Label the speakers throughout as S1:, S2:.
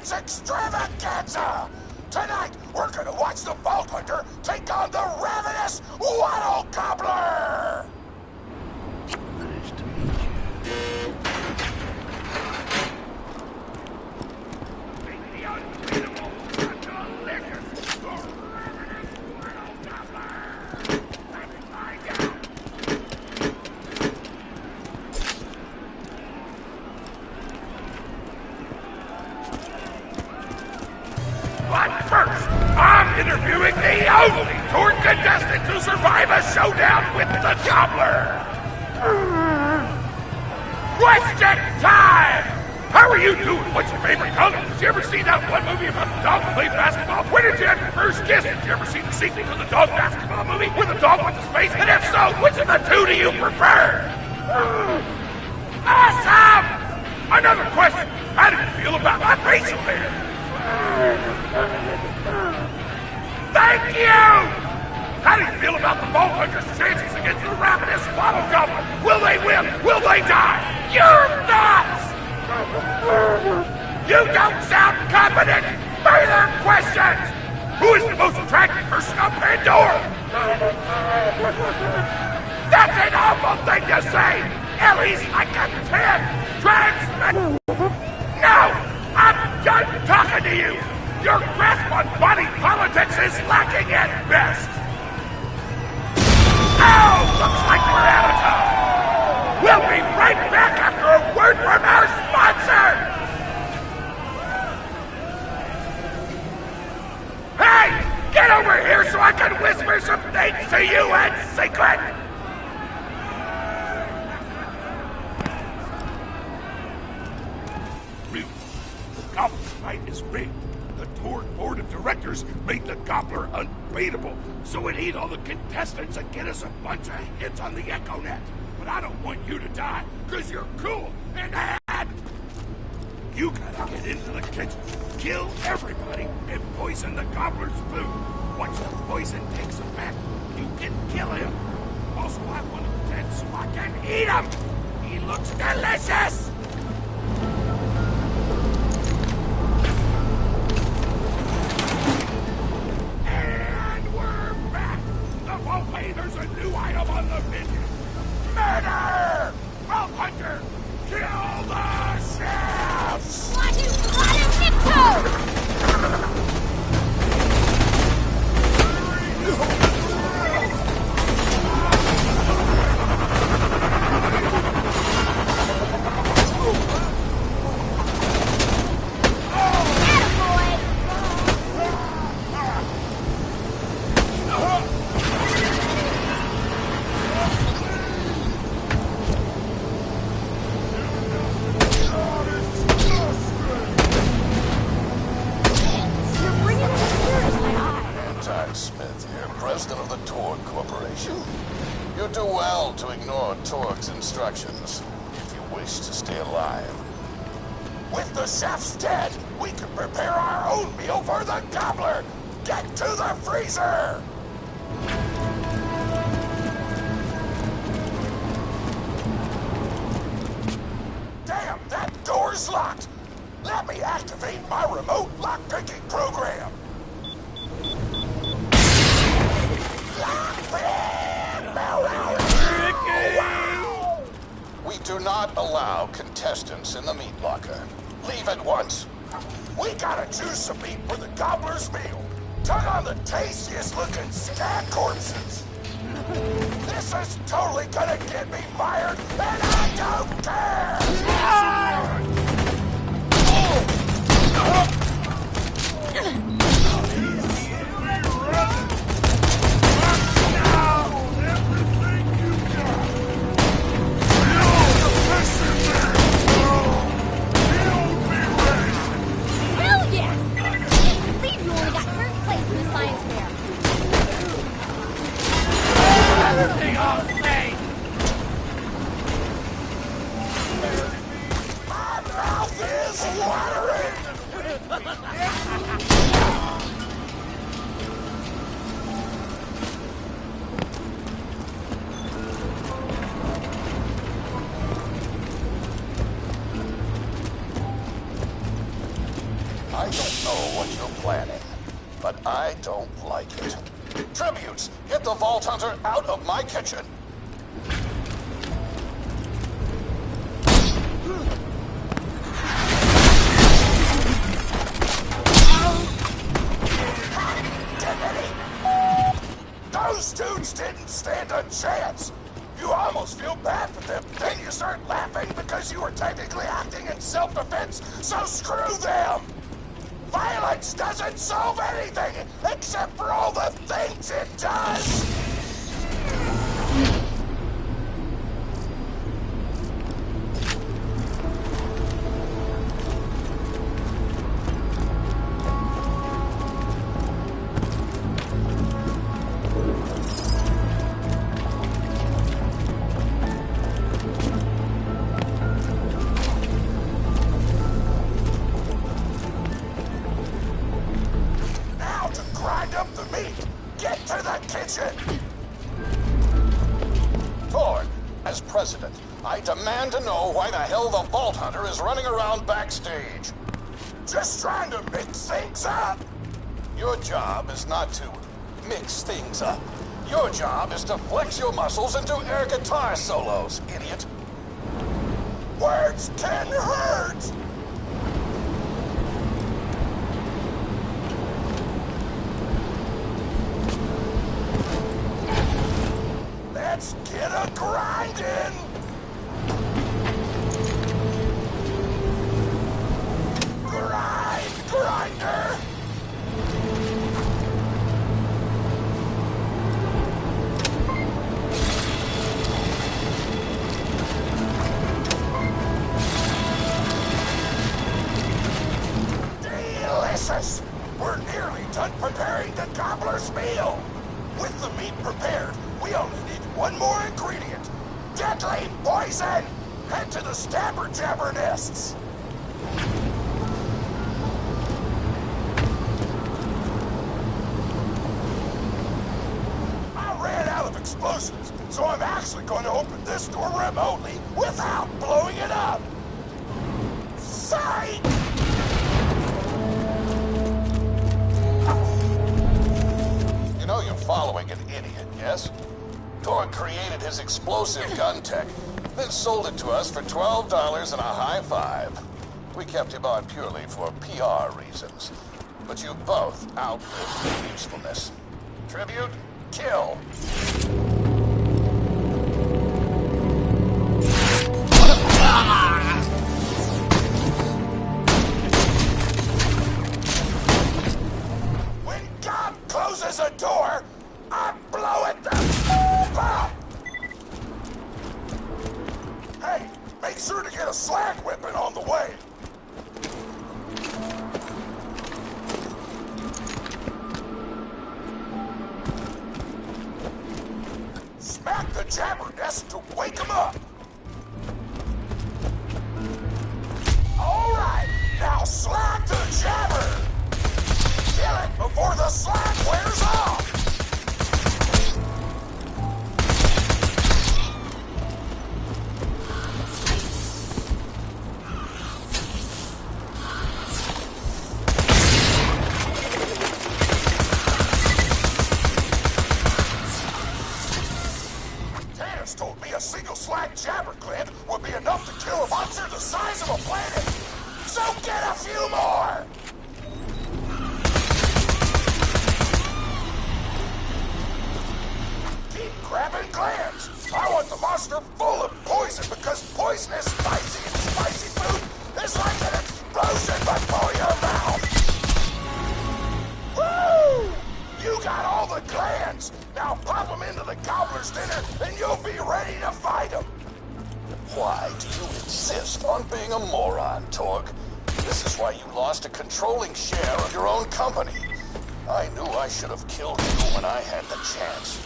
S1: It's extravaganza! Tonight, we're gonna watch the Vault Hunter take on the ravenous Waddle Gobbler!
S2: Nice to meet you.
S1: But first, I'm interviewing the only tour contestant to survive a showdown with the Gobbler! Question time! How are you doing? What's your favorite color? Did you ever see that one movie about the dog who played basketball? When did you have your first kiss? Did you ever see the sequel to the dog basketball movie where the dog went to space? And if so, which of the two do you prefer? Awesome! Another question. How do you feel about my facial hair? Thank you! How do you feel about the Vault Hunter's chances against the ravenous Waddle Gobbler? Will they win? Will they die? You're nuts! You don't sound confident! Further questions! Who is the most attractive person on Pandora? That's an awful thing to say! Ellie's like a 10! Transmit! No! I'm done talking to you! Your grasp on body politics is lacking at best! Oh! Looks like we're out of time! We'll be right back after a word from our sponsor! Hey! Get over here so I can whisper some things to you in secret! The Gobbler fight is rigged. The tour board of directors made the Gobbler unbeatable, so it ate all the contestants and get us a bunch of hits on the Echo Net. But I don't want you to die, because you're cool and bad. You gotta get into the kitchen, kill everybody, and poison the Gobbler's food. Once the poison takes effect, you can kill him. Also, I want him dead so I can eat him. He looks delicious. Okay, there's a new item on the menu. Murder! Vault Hunter! Kill the chefs! Smith here, president of the Torg Corporation. You do well to ignore Torg's instructions if you wish to stay alive. With the chefs dead, we can prepare our own meal for the Gobbler! Get to the freezer! Damn, that door's locked! Let me activate my remote lock-picking program! We do not allow contestants in the meat locker. Leave at once. We gotta choose some meat for the Gobbler's meal. Tug on the tastiest looking scat corpses. This is totally gonna get me fired, and I don't care!
S3: I don't know what you're planning, but I don't like it. Tributes, get the Vault Hunter out of my kitchen.
S1: Those dudes didn't stand a chance. You almost feel bad for them. Then you start laughing because you were technically acting in self-defense, so screw them! Violence doesn't solve anything except for all the things it does!
S3: As president, I demand to know why the hell the Vault Hunter is running around backstage.
S1: Just trying to mix things up.
S3: Your job is not to mix things up. Your job is to flex your muscles and do air guitar solos, idiot.
S1: Words can hurt! Let's get a grindin'! Grinder! Delicious! We're nearly done preparing the gobbler's meal. With the meat prepared, we only need one more ingredient. Deadly poison! Head to the stabber jabber nests! I ran out of explosives, so I'm actually going to open this door remotely without blowing it up! Psych!
S3: You know you're following an idiot, yes? Torg created his explosive gun tech, then sold it to us for $12 and a high five. We kept him on purely for PR reasons. But you both outlived his usefulness. Tribute, kill.
S1: When God closes a door, I blow it the f up! Hey, make sure to get a slag whipping on the way. Smack the jabber nest to wake him up. All right, now slag the jabber. Kill it before the slag wears off. Told me a single slag jabber clip would be enough to kill a monster the size of a planet. So get a few more! Keep grabbing glands. I want the monster full of poison because poison is spicy and spicy food is like an explosion before your mouth. Woo! You got all the glands. Now pop them into the gobbler's dinner and you'll be ready to fight them.
S3: Why do you insist on being a moron, Torg? This is why you lost a controlling share of your own company. I knew I should have killed you when I had the chance.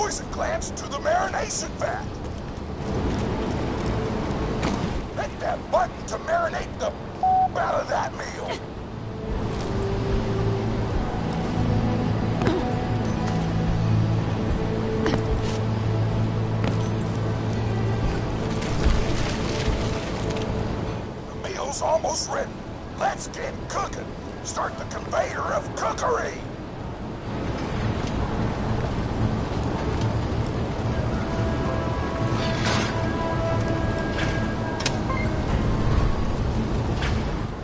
S3: poison glands to the marination vat. Hit that button to marinate the out of that meal. The meal's almost ready. Let's get cooking. Start the conveyor of cookery.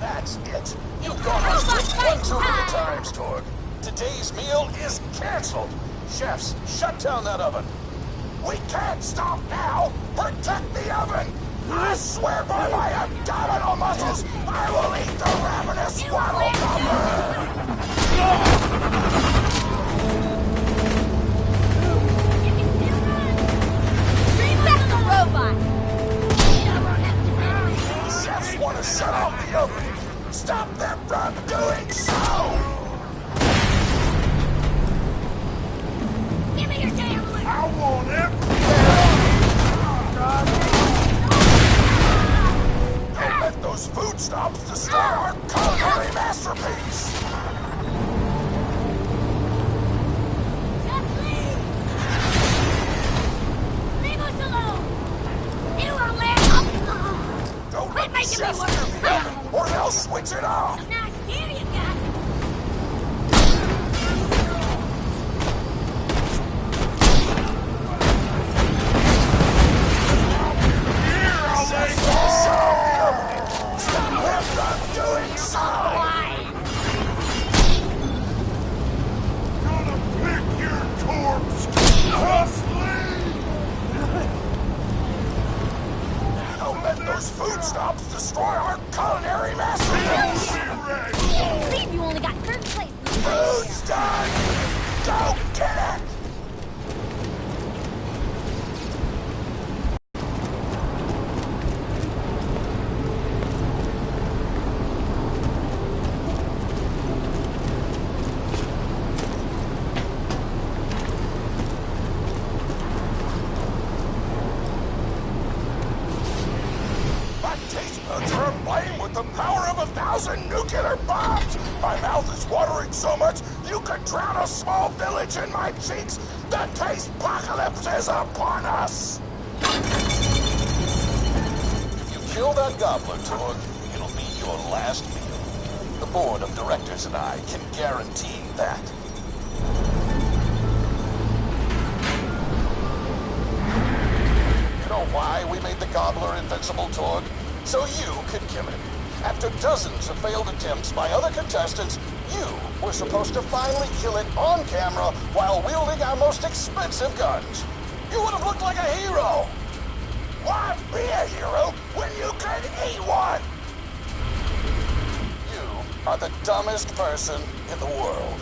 S3: That's it. You've gone on script one too many times, Torg. Today's meal is canceled. Chefs, shut down that oven. We can't stop now. Protect the oven. I swear by my abdominal muscles, I will eat the ravenous waddle
S4: Bring back the robot!
S3: Chefs want to shut off the oven. Stop them from doing so!
S4: Give me your damn liquor!
S1: I want everything.
S3: Don't let those food stops destroy our culinary masterpiece!
S4: Just leave! Leave us alone! You will live!
S3: Don't
S4: Quit
S3: let the
S4: making me
S3: chefs
S4: work!
S3: interfere, or they'll switch it off!
S4: Some nice gear you got!
S3: Stop him from doing so!
S1: Gonna pick your corpse. Just leave.
S3: Don't let those food stops destroy our culinary masterpiece!
S1: Be ready.
S4: Can't believe you only got third place in the race.
S3: Food's done! Go get it! My taste buds are aflame with the power of 1,000 nuclear bombs! My mouth is watering so much, you could drown a small village in my cheeks! The taste apocalypse is upon us! If you kill that gobbler, Torg, it'll be your last meal. The board of directors and I can guarantee that. You know why we made the gobbler invincible, Torg? So you could kill him. After dozens of failed attempts by other contestants, you were supposed to finally kill it on camera while wielding our most expensive guns. You would have looked like a hero. Why be a hero when you could eat one? You are the dumbest person in the world.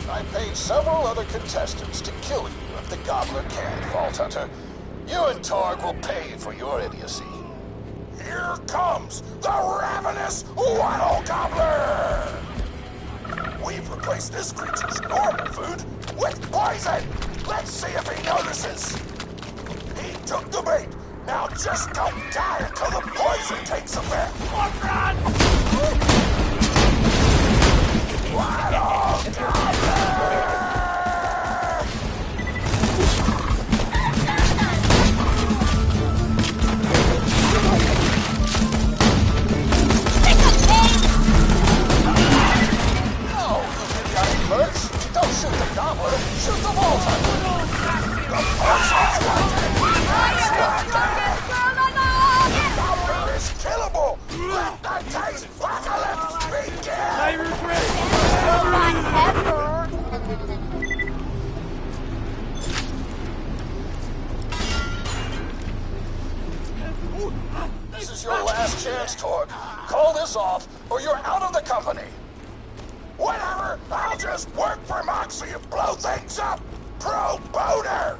S3: I paid several other contestants to kill you if the gobbler can't, Vault Hunter. You and Torg will pay for your idiocy. Here comes the ravenous Waddle Gobbler! We've replaced this creature's normal food with poison! Let's see if he notices! He took the bait! Now just don't die until the poison takes effect! Waddle Gobbler! Don't shoot the gobbler, shoot the Vault Hunter! The poison's The gobbler is killable! Let the taste apocalypse begin! This is your last chance, Torg. Call this off, or you're out of the company. Whatever, I'll just work for Moxie and blow things up. Pro boner!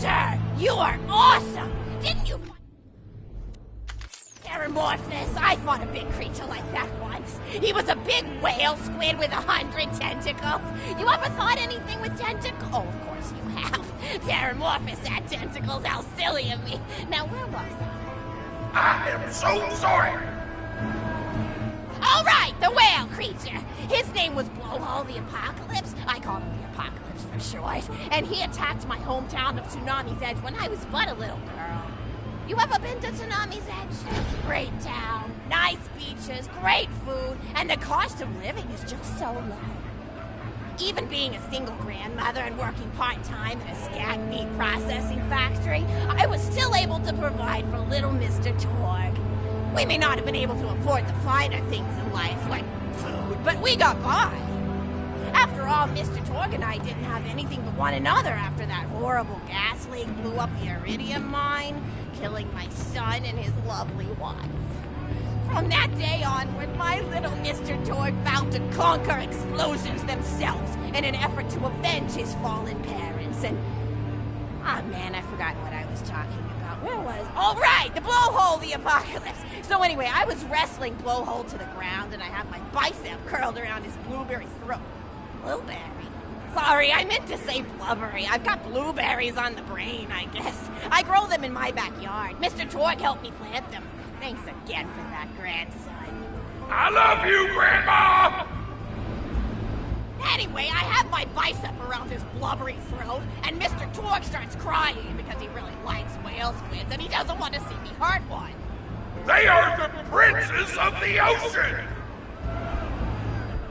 S5: Creature! You are awesome! Didn't you... Metamorphosis! I fought a big creature like that once. He was a big whale squid with 100 tentacles. You ever thought anything with tentacles? Oh, of course you have. Metamorphosis had tentacles. How silly of me. Now, where was I?
S1: I am so sorry.
S5: All right, the whale creature. His name was Blowhole the Apocalypse. I called him the Apocalypse for short. And he attacked my hometown of Tsunami's Edge when I was but a little girl. You ever been to Tsunami's Edge? Great town, nice beaches, great food, and the cost of living is just so low. Even being a single grandmother and working part-time in a skag meat processing factory, I was still able to provide for little Mr. Torg. We may not have been able to afford the finer things in life, like food, but we got by. After all, Mr. Torg and I didn't have anything but one another after that horrible gas leak blew up the iridium mine, killing my son and his lovely wife. From that day onward, my little Mr. Torg vowed to conquer explosions themselves in an effort to avenge his fallen parents, and... Ah, man, I forgot what I was talking about. Where was... All right, the Blowhole, the Apocalypse. So anyway, I was wrestling Blowhole to the ground, and I have my bicep curled around his blueberry throat. Blueberry? Sorry, I meant to say blubbery. I've got blueberries on the brain, I guess. I grow them in my backyard. Mr. Torg helped me plant them. Thanks again for that, grandson.
S1: I love you, Grandma!
S5: Anyway, I have my bicep around his blubbery throat, and Mr. Torg starts crying because he really likes whale squids, and he doesn't want to see me hurt one.
S1: They are the princes of the ocean!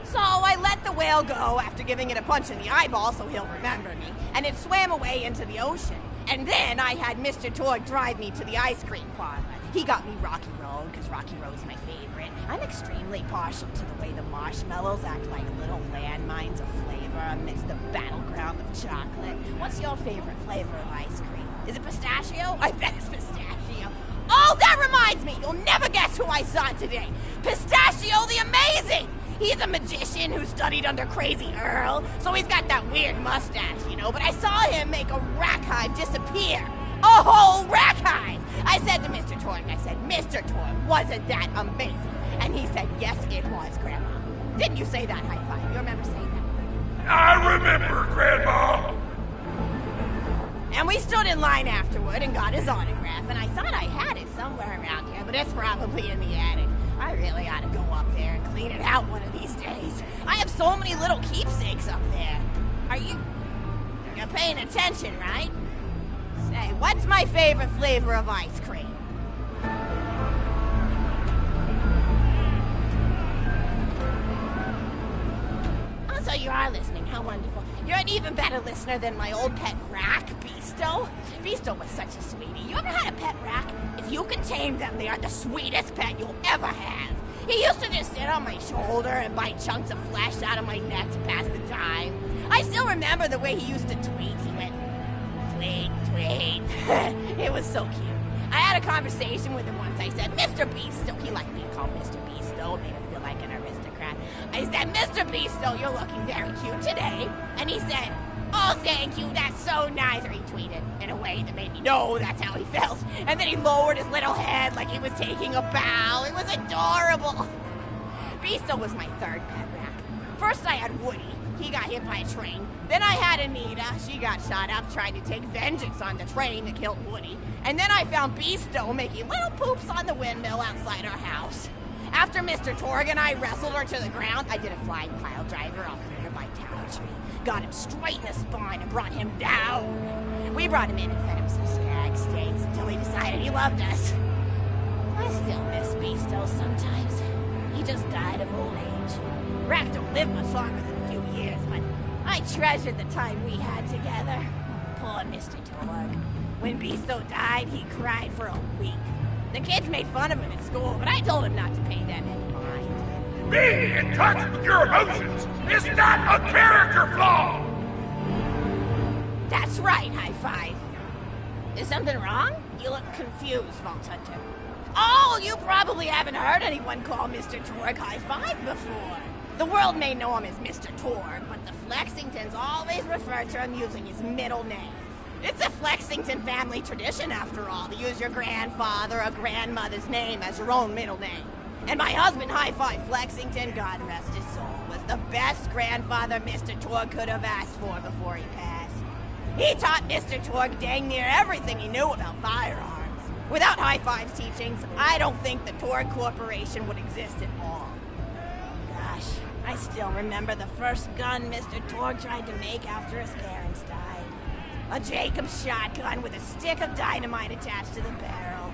S5: So I let the whale go after giving it a punch in the eyeball so he'll remember me, and it swam away into the ocean. And then I had Mr. Torg drive me to the ice cream parlor. He got me Rocky Road, because Rocky Road's my favorite. I'm extremely partial to the way the marshmallows act like little landmines of flavor amidst the battleground of chocolate. What's your favorite flavor of ice cream? Is it pistachio? I bet it's pistachio. Oh, that reminds me! You'll never guess who I saw today! Pistachio the Amazing! He's a magician who studied under Crazy Earl, so he's got that weird mustache, you know, but I saw him make a rack hive disappear. A whole rack hive! I said to Mr. Torg, Mr. Torg, wasn't that amazing? And he said, yes, it was, Grandma. Didn't you say that high five? You remember saying that?
S1: I remember, Grandma!
S5: And we stood in line afterward and got his autograph, and I thought I had it somewhere around here, but it's probably in the attic. I really ought to go up there and clean it out one of these days. I have so many little keepsakes up there. You're paying attention, right? Say, what's my favorite flavor of ice cream? Oh, so you are listening. How wonderful. You're an even better listener than my old pet rack, Beasto. Beasto was such a sweetie. You ever had a pet rack? If you can tame them, they are the sweetest pet you'll ever have. He used to just sit on my shoulder and bite chunks of flesh out of my neck to pass the time. I still remember the way he used to tweet. He went, tweet, tweet. It was so cute. I had a conversation with him once. I said, Mr. Beasto. He liked being called Mr. Beasto. It made him feel like an aristocrat. I said, Mr. Beasto, you're looking very cute today. And he said, oh, thank you, that's so nice. Or he tweeted in a way that made me know that's how he felt. And then he lowered his little head like he was taking a bow. It was adorable. Beasto was my third pet rack. First I had Woody. He got hit by a train. Then I had Anita. She got shot up trying to take vengeance on the train that killed Woody. And then I found Beasto making little poops on the windmill outside our house. After Mr. Torg and I wrestled her to the ground, I did a flying pile driver off the nearby tower tree. Got him straight in the spine and brought him down. We brought him in and fed him some stag steaks until he decided he loved us. I still miss Beasto sometimes. He just died of old age. Rack don't live much longer than a few years, but I treasured the time we had together. Poor Mr. Torg. When Beasto died, he cried for a week. The kids made fun of him at school, but I told him not to pay them any mind.
S1: Being in touch with your emotions is not a character flaw!
S5: That's right, High Five. Is something wrong? You look confused, Vault Hunter. Oh, you probably haven't heard anyone call Mr. Torg High Five before. The world may know him as Mr. Torg, but the Flexingtons always refer to him using his middle name. It's a Flexington family tradition, after all, to use your grandfather or grandmother's name as your own middle name. And my husband, Hi-Fi Flexington, God rest his soul, was the best grandfather Mr. Torg could have asked for before he passed. He taught Mr. Torg dang near everything he knew about firearms. Without Hi-Fi's teachings, I don't think the Torg Corporation would exist at all. Gosh, I still remember the first gun Mr. Torg tried to make after his parents died. A Jacobs shotgun with a stick of dynamite attached to the barrel.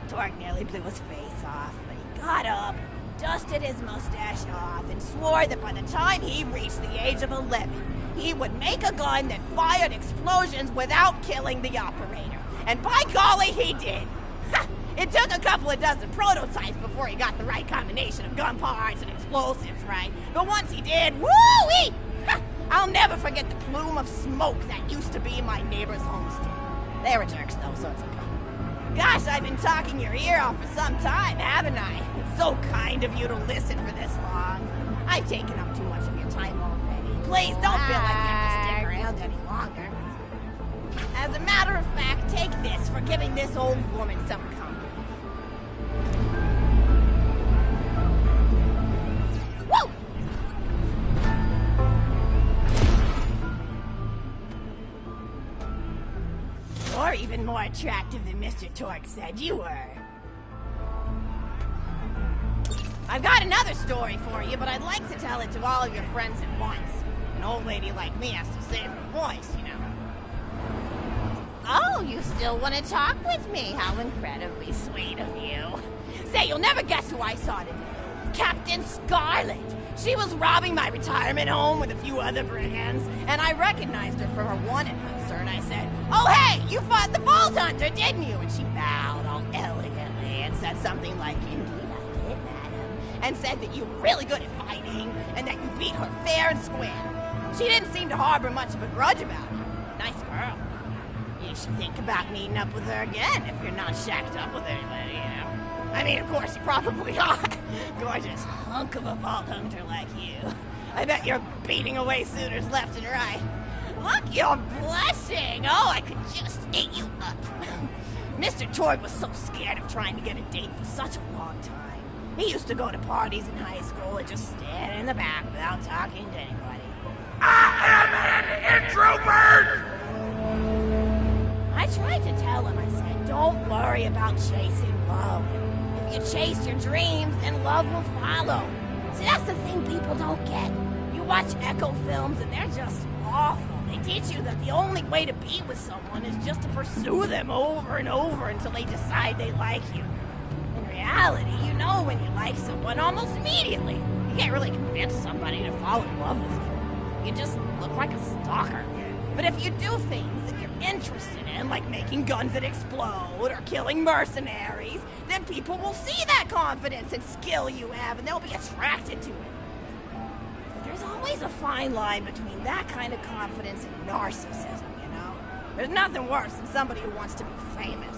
S5: Torg nearly blew his face off, but he got up, dusted his mustache off, and swore that by the time he reached the age of 11, he would make a gun that fired explosions without killing the operator. And by golly, he did! It took a couple of dozen prototypes before he got the right combination of gun parts and explosives right. But once he did, woo-wee! I'll never forget the plume of smoke that used to be my neighbor's homestead. They were jerks, though, so it's okay. Gosh, I've been talking your ear off for some time, haven't I? It's so kind of you to listen for this long. I've taken up too much of your time already. Please don't feel like you have to stick around any longer. As a matter of fact, take this for giving this old woman some company. Woo! You're even more attractive than Mr. Torg said you were. I've got another story for you, but I'd like to tell it to all of your friends at once. An old lady like me has to save her voice, you know. Oh, you still want to talk with me? How incredibly sweet of you. Say, you'll never guess who I saw today. Captain Scarlet. She was robbing my retirement home with a few other brigands, and I recognized her from her wanted poster, and I said, "Oh, hey, you fought the Vault Hunter, didn't you?" And she bowed all elegantly and said something like, "Indeed I did, madam," and said that you were really good at fighting, and that you beat her fair and square. She didn't seem to harbor much of a grudge about it. Nice girl. You should think about meeting up with her again if you're not shacked up with anybody, you know. I mean, of course, you probably are. Gorgeous hunk of a Vault Hunter like you. I bet you're beating away suitors left and right. Look, you're blushing. Oh, I could just eat you up. Mr. Torg was so scared of trying to get a date for such a long time. He used to go to parties in high school and just stand in the back without talking to anybody.
S1: I am an introvert!
S5: I tried to tell him, I said, don't worry about chasing love. If you chase your dreams, then love will follow. See, that's the thing people don't get. You watch Echo films and they're just awful. They teach you that the only way to be with someone is just to pursue them over and over until they decide they like you. In reality, you know when you like someone almost immediately. You can't really convince somebody to fall in love with you. You just look like a stalker. But if you do things that you're interested in, like making guns that explode or killing mercenaries, then people will see that confidence and skill you have, and they'll be attracted to it. But there's always a fine line between that kind of confidence and narcissism, you know? There's nothing worse than somebody who wants to be famous.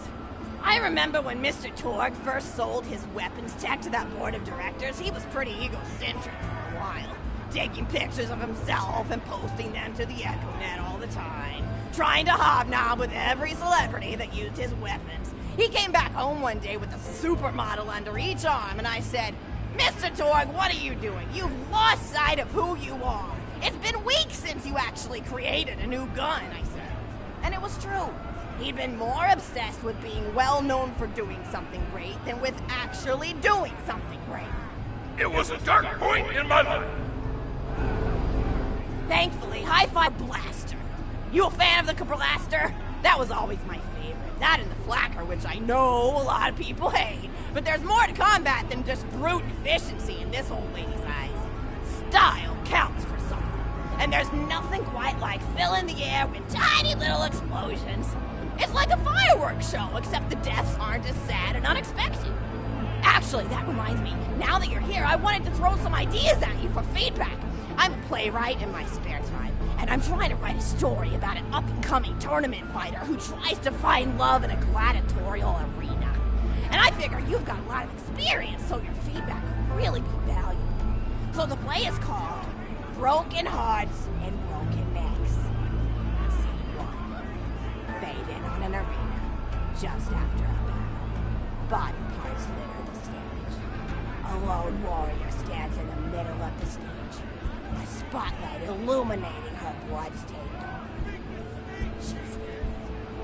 S5: I remember when Mr. Torg first sold his weapons tech to that board of directors, he was pretty egocentric for a while. Taking pictures of himself and posting them to the EchoNet all the time. Trying to hobnob with every celebrity that used his weapons. He came back home one day with a supermodel under each arm, and I said, "Mr. Torg, what are you doing? You've lost sight of who you are. It's been weeks since you actually created a new gun," I said. And it was true. He'd been more obsessed with being well known for doing something great than with actually doing something great.
S1: It was a dark point in my life.
S5: Thankfully, Hi-Fi Blaster. You a fan of the Blaster? That was always my favorite. That and the Flacker, which I know a lot of people hate. But there's more to combat than just brute efficiency in this old lady's eyes. Style counts for something. And there's nothing quite like filling the air with tiny little explosions. It's like a fireworks show, except the deaths aren't as sad and unexpected. Actually, that reminds me, now that you're here, I wanted to throw some ideas at you for feedback. I'm a playwright in my spare time, and I'm trying to write a story about an up-and-coming tournament fighter who tries to find love in a gladiatorial arena. And I figure you've got a lot of experience, so your feedback could really be valuable. So the play is called Broken Hearts and Broken Necks. Scene 1. just after a battle. Body parts litter the stage. A lone warrior stands in the middle of the stage, a spotlight illuminating her blood-stained arm. She's there,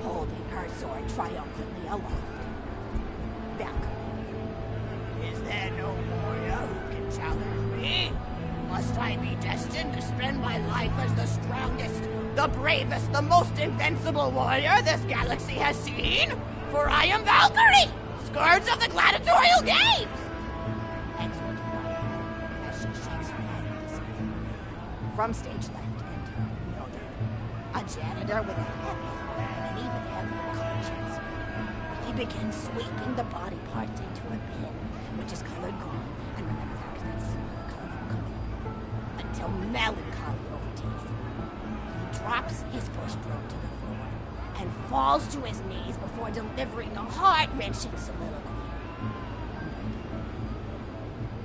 S5: holding her sword triumphantly aloft. Valkyrie. Is there no warrior who can challenge me? Must I be destined to spend my life as the strongest, the bravest, the most invincible warrior this galaxy has seen? For I am Valkyrie, scourge of the gladiatorial games! Excellent warrior, as she shakes her head in despair. From stage left enter Noda, a janitor with a heavy heart and an even heavier conscience. He begins sweeping the body parts into a bin, which is colored green, and remember that because that's a similar color of color, until melancholy overtakes him. He drops his brushstroke to the floor and falls to his knees before delivering a heart-wrenching soliloquy.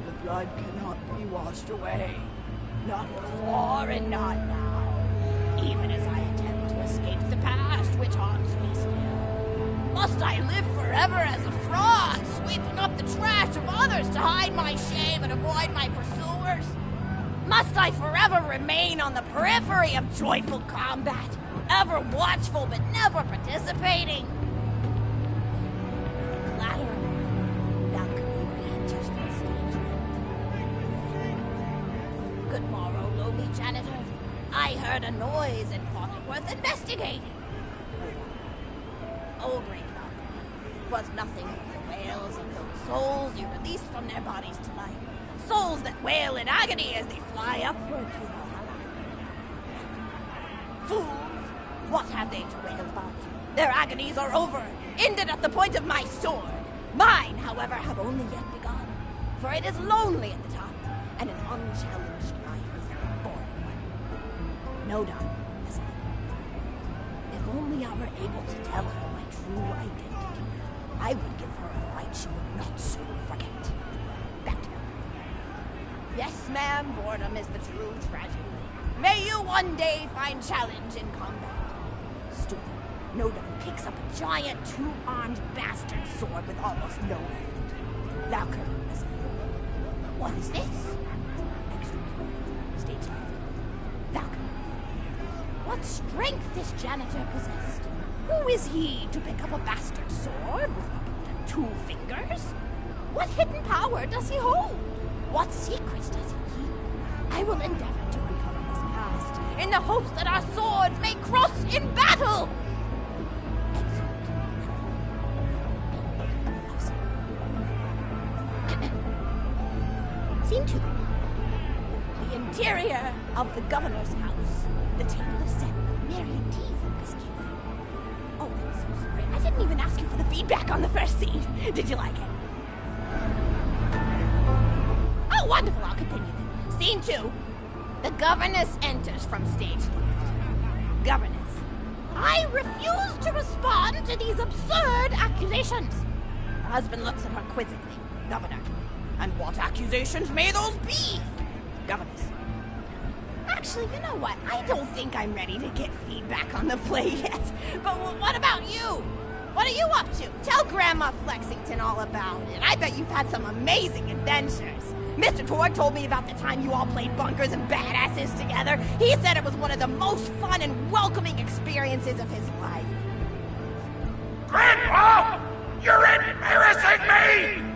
S5: The blood cannot be washed away. Not before and not now. Even as I attempt to escape the past which haunts me still. Must I live forever as a fraud, sweeping up the trash of others to hide my shame and avoid my pursuers? Must I forever remain on the periphery of joyful combat, ever watchful but never participating? The clatter of Valkyrie re-enters from stage left. Good morrow, lowly janitor. I heard a noise and thought it worth investigating. Oh, great Valkyrie, 'twas nothing but the wails of those souls you released from their bodies tonight. Souls that wail in agony as they fly upward to Valhalla. Fools! What have they to wail about? Their agonies are over, ended at the point of my sword. Mine, however, have only yet begun. For it is lonely at the top, and an unchallenged life is a boring one. No doubt, as I. If only I were able to tell her my true identity, I would give her a fight she would not soon forget. Back to her. Yes, ma'am, boredom is the true tragedy. May you one day find challenge in combat. Stupid. Noda picks up a giant two-armed bastard sword with almost no effort. Valkyrie as a what is this? Extra. Stage left. Valkyrie. What strength this janitor possessed? Who is he to pick up a bastard sword with two fingers? What hidden power does he hold? What secrets does he keep? I will endeavor to uncover his past in the hopes that our swords may cross in battle! Scene 2. The interior of the governor's house. The table is set with myriad teas and biscuits. Oh, I'm so sorry. I didn't even ask you for the feedback on the first scene. Did you like it? Oh, wonderful. I'll continue then. Scene 2. The governess enters from stage left. Governess. I refuse to respond to these absurd accusations. Her husband looks at her quizzically. Governor. And what accusations may those be? Governess. Actually, you know what? I don't think I'm ready to get feedback on the play yet. But what about you? What are you up to? Tell Grandma Flexington all about it. I bet you've had some amazing adventures. Mr. Torg told me about the time you all played bunkers and badasses together. He said it was one of the most fun and welcoming experiences of his life.
S1: Grandpa! You're embarrassing me!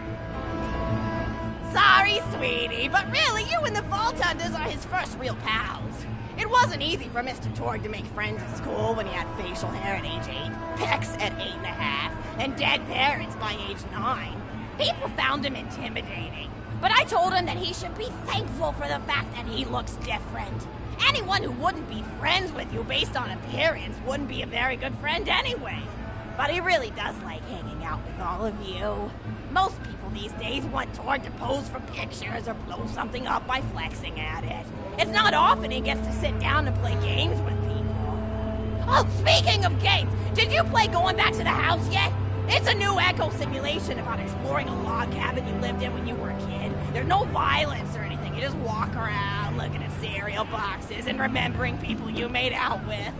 S5: Sorry, sweetie, but really, you and the Vault Hunters are his first real pals. It wasn't easy for Mr. Torg to make friends at school when he had facial hair at age 8, pecs at 8.5, and dead parents by age 9. People found him intimidating, but I told him that he should be thankful for the fact that he looks different. Anyone who wouldn't be friends with you based on appearance wouldn't be a very good friend anyway. But he really does like hanging out with all of you. Most people these days want Torg to pose for pictures or blow something up by flexing at it. It's not often he gets to sit down and play games with people. Oh, speaking of games, did you play Going Back to the House yet? It's a new echo simulation about exploring a log cabin you lived in when you were a kid. There's no violence or anything. You just walk around looking at cereal boxes and remembering people you made out with.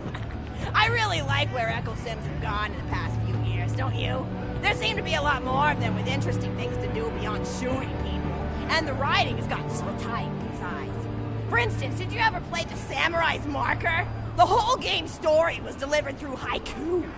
S5: I really like where Echo Sims have gone in the past few years. players, don't you? There seem to be a lot more of them with interesting things to do beyond shooting people. And the writing has gotten so tight and concise. For instance, did you ever play The Samurai's Marker? The whole game's story was delivered through haiku.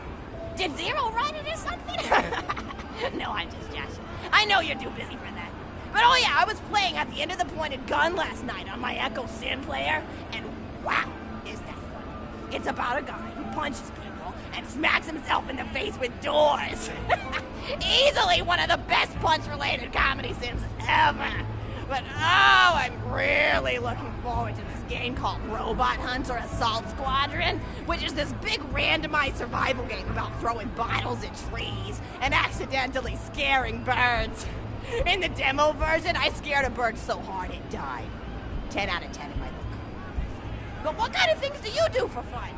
S5: Did Zero write it or something? No, I'm just joshing. I know you're too busy for that. But oh yeah, I was playing at the end of the pointed gun last night on my Echo Sim player, and wow, is that funny. It's about a guy who punches people and smacks himself in the face with doors. Easily one of the best punch-related comedy sims ever. But oh, I'm really looking forward to this game called Robot Hunter Assault Squadron, which is this big randomized survival game about throwing bottles at trees and accidentally scaring birds. In the demo version, I scared a bird so hard it died. 10 out of 10 in my book. But what kind of things do you do for fun?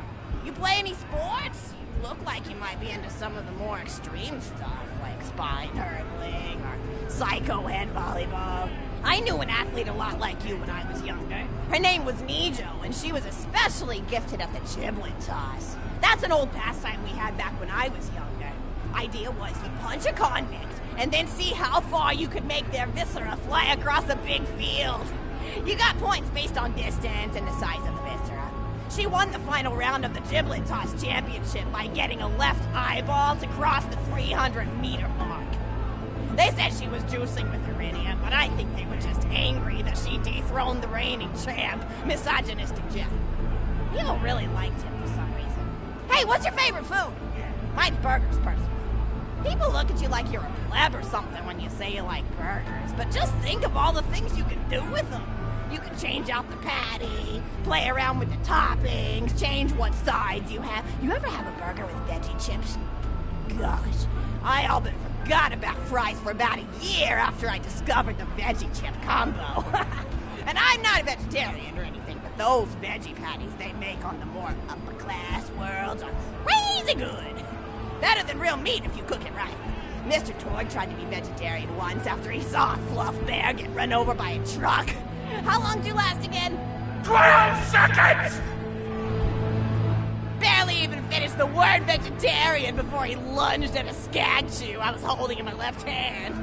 S5: You play any sports? You look like you might be into some of the more extreme stuff, like spine hurdling or psycho head volleyball. I knew an athlete a lot like you when I was younger. Her name was Nijo, and she was especially gifted at the giblet toss. That's an old pastime we had back when I was younger. Idea was you punch a convict, and then see how far you could make their viscera fly across a big field. You got points based on distance and the size of the viscera. She won the final round of the giblet toss championship by getting a left eyeball to cross the 300-meter mark. They said she was juicing with iridium, but I think they were just angry that she dethroned the reigning champ, misogynistic Jeff. People really liked him for some reason. Hey, what's your favorite food? Mine's burgers, personally. People look at you like you're a pleb or something when you say you like burgers, but just think of all the things you can do with them. You can change out the patty, play around with the toppings, change what sides you have. You ever have a burger with veggie chips? Gosh, I all but forgot about fries for about a year after I discovered the veggie chip combo. And I'm not a vegetarian or anything, but those veggie patties they make on the more upper class worlds are crazy good. Better than real meat if you cook it right. Mr. Torg tried to be vegetarian once after he saw a fluff bear get run over by a truck. How long did you last again?
S1: 12 seconds!
S5: Barely even finished the word vegetarian before he lunged at a skag chew I was holding in my left hand.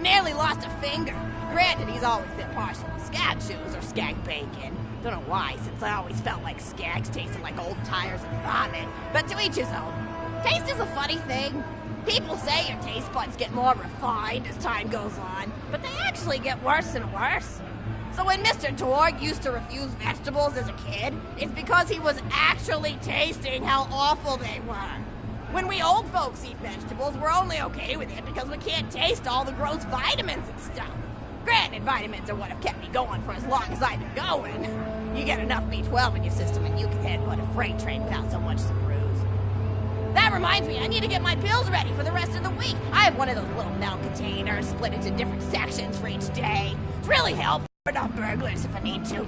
S5: Nearly lost a finger. Granted, he's always been partial to skag chews or skag bacon. Don't know why, since I always felt like skags tasted like old tires and vomit. But to each his own. Taste is a funny thing. People say your taste buds get more refined as time goes on, but they actually get worse and worse. So when Mr. Torg used to refuse vegetables as a kid, it's because he was actually tasting how awful they were. When we old folks eat vegetables, we're only okay with it because we can't taste all the gross vitamins and stuff. Granted, vitamins are what have kept me going for as long as I've been going. You get enough B12 in your system and you can headbutt a freight train without so much as a bruise. That reminds me, I need to get my pills ready for the rest of the week. I have one of those little milk containers split into different sections for each day. It's really helpful for not burglars if I need to.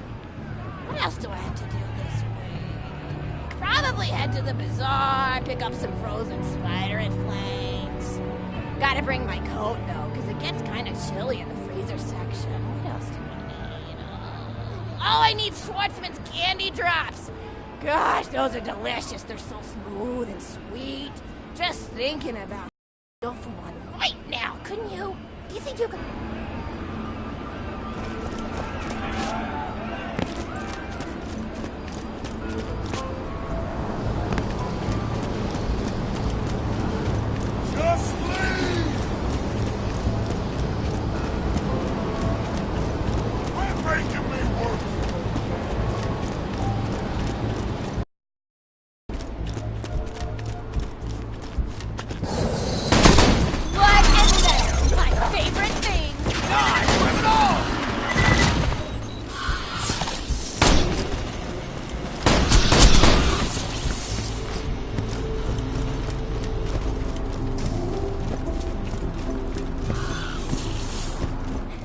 S5: What else do I have to do this week? Probably head to the bazaar, pick up some frozen spider and flanks. Gotta bring my coat though, because it gets kind of chilly in the freezer section. What else do I need? Oh, I need Schwartzman's candy drops. Gosh, those are delicious. They're so smooth and sweet. Just thinking about it. Go for one right now, couldn't you? Do you think you could?
S1: Just leave! Quit making me work!
S4: What is that? My favorite thing.
S1: Die, criminal!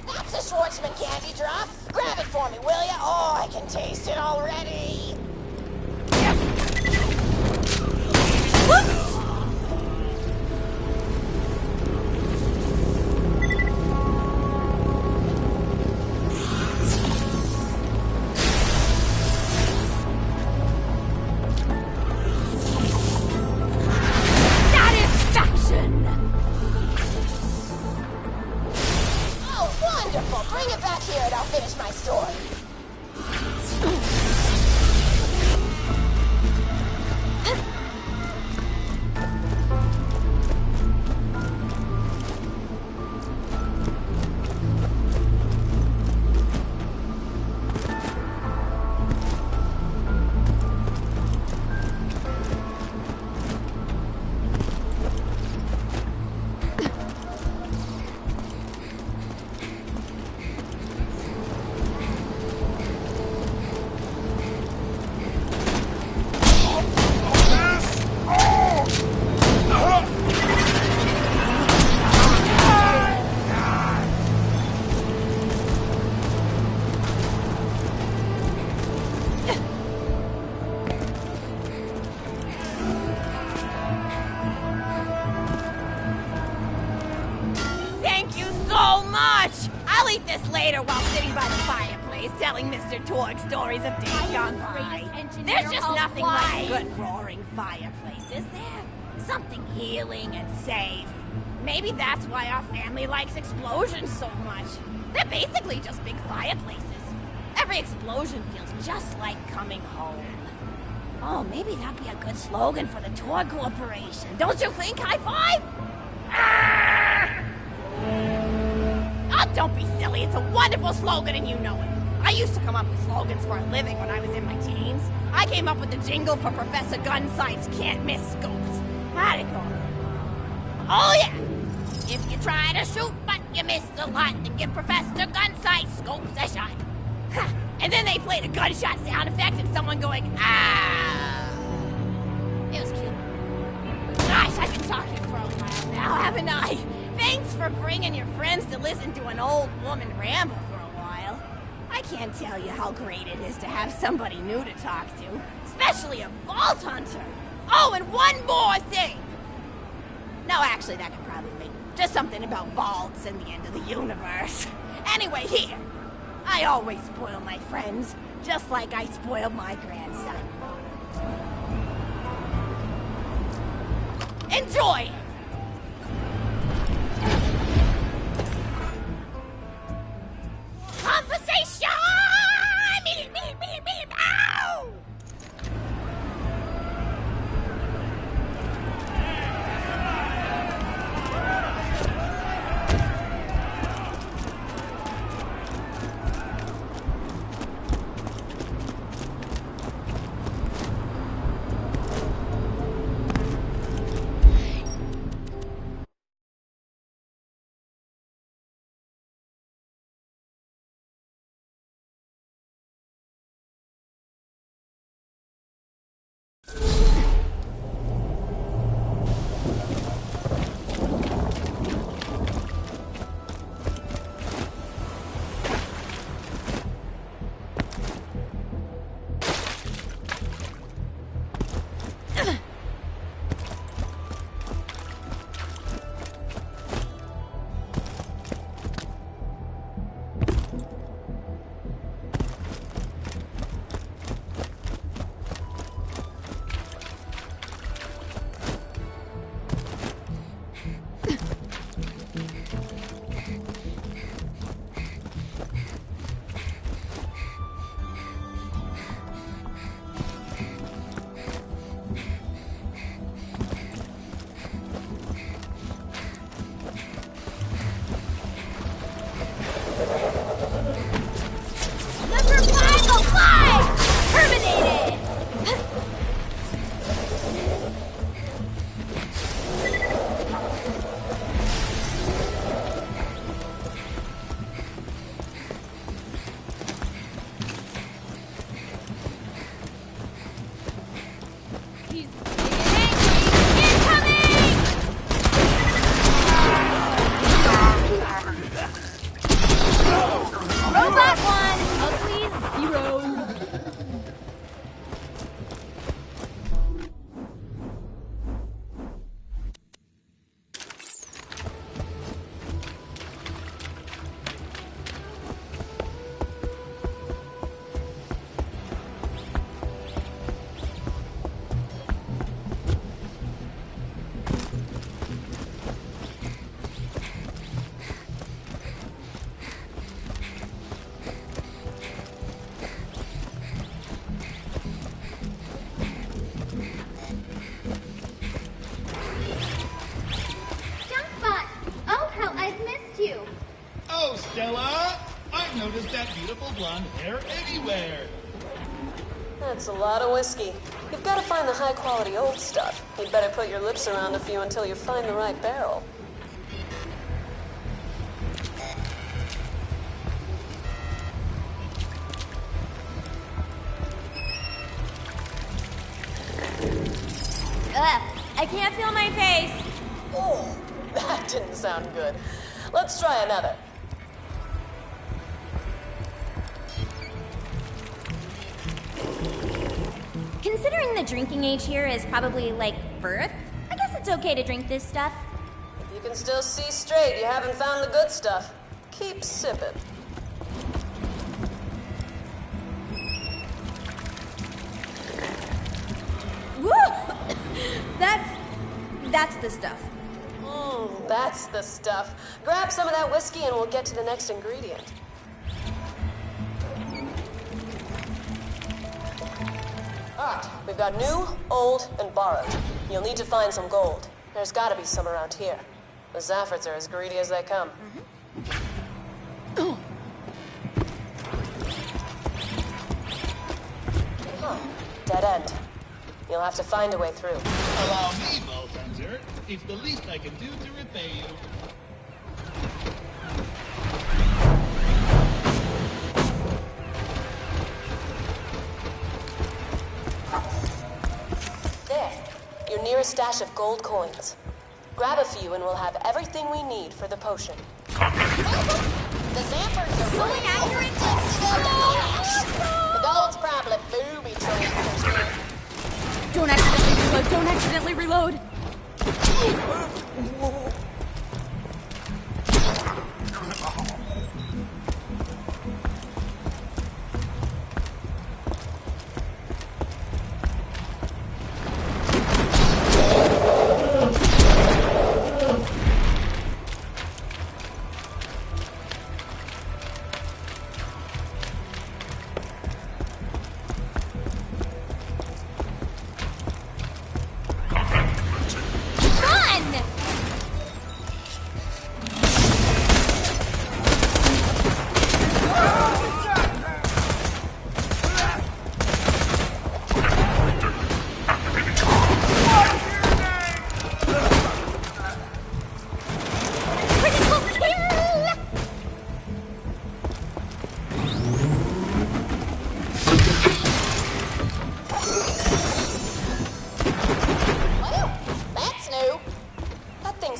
S5: That's a Schwartzman candy drop. Grab it for me, will ya? Oh, I can taste it already. Satisfaction!
S4: here and I'll finish my story.
S5: Later while sitting by the fireplace telling Mr. Torg stories of days gone by. There's just nothing like good roaring fireplace, is there? Something healing and safe. Maybe that's why our family likes explosions so much. They're basically just big fireplaces. Every explosion feels just like coming home. Oh, maybe that'd be a good slogan for the Torg Corporation. Don't you think, High Five? Ah! Oh, don't be silly. It's a wonderful slogan and you know it. I used to come up with slogans for a living when I was in my teens. I came up with the jingle for Professor Gunsight's Can't Miss Scopes. How'd it go? Oh, yeah. If you try to shoot but you miss a lot, then give Professor Gunsight Scopes a shot. Ha! And then they played a gunshot sound effect and someone going, ah. It was cute. Gosh, I've been talking for a while now, haven't I? Thanks for bringing your friends to listen to an old woman ramble for a while. I can't tell you how great it is to have somebody new to talk to, especially a vault hunter. Oh, and one more thing. No, actually, that could probably make just something about vaults and the end of the universe. Anyway, here. I always spoil my friends, just like I spoiled my grandson. Enjoy it! Conversation! Ow!
S6: that beautiful blonde hair anywhere.
S7: That's a lot of whiskey. You've got to find the high-quality old stuff. You'd better put your lips around a few until you find the right barrel.
S4: Ugh, I can't feel my face.
S7: Oh, that didn't sound good. Let's try another.
S4: Considering the drinking age here is probably like birth, I guess it's okay to drink this stuff.
S7: If you can still see straight, you haven't found the good stuff. Keep sipping.
S4: Woo! That's the stuff.
S7: That's the stuff. Grab some of that whiskey and we'll get to the next ingredient. Alright, we've got new, old, and borrowed. You'll need to find some gold. There's gotta be some around here. The Zaffords are as greedy as they come. Huh. Dead end. You'll have to find a way through.
S6: Allow me, Vault Hunter. It's the least I can do to repay you.
S7: There. Your nearest stash of gold coins. Grab a few and we'll have everything we need for the potion.
S5: The Zaffords are
S4: So
S5: really
S4: inaccurate.
S5: The gold's probably booby traps.
S4: Don't accidentally reload. Don't accidentally reload.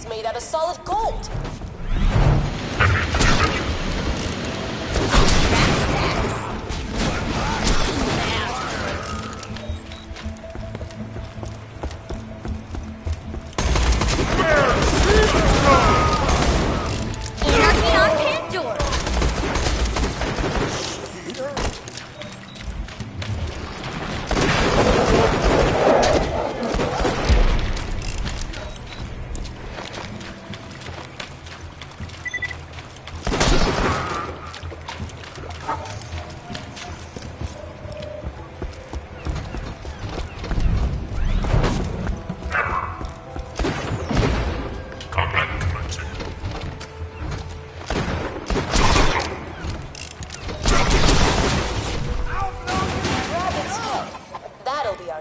S7: Made out of solid gold.
S4: Anarchy on Pandora.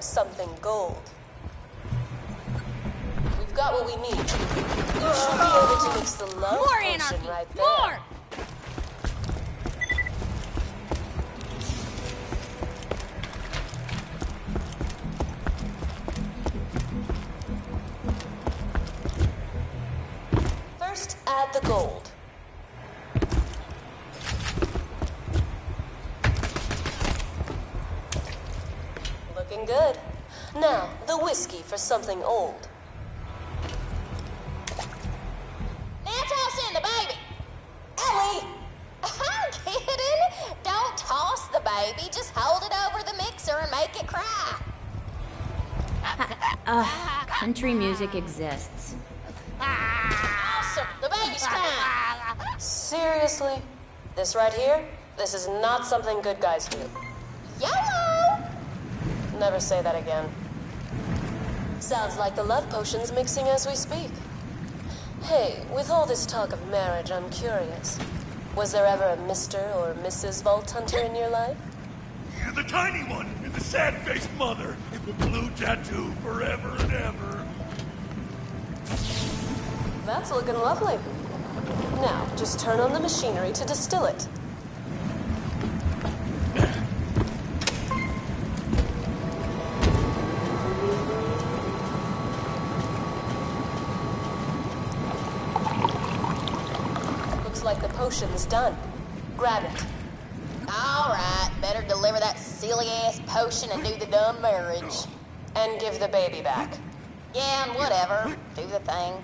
S7: Something gold. We've got what we need. You should be able to mix the love
S4: More
S7: potion
S4: anarchy.
S7: right there.
S4: More.
S7: First, add the gold. Looking good. Now, the whiskey for something old.
S5: Now toss in the baby.
S7: Ellie!
S5: I'm kidding. Don't toss the baby. Just hold it over the mixer and make it cry.
S4: Country music exists.
S5: Awesome. The baby's crying.
S7: Seriously? This right here? This is not something good guys do.
S5: YOLO!
S7: Never say that again. Sounds like the love potion's mixing as we speak. Hey, with all this talk of marriage, I'm curious. Was there ever a Mr. or Mrs. Vault Hunter in your life?
S1: You're the tiny one, and the sad-faced mother, and the blue tattoo forever and ever.
S7: That's looking lovely. Now, just turn on the machinery to distill it. Looks like the potion's done. Grab it.
S5: Alright, better deliver that silly-ass potion and do the dumb marriage.
S7: And give the baby back.
S5: Yeah, and whatever. Do the thing.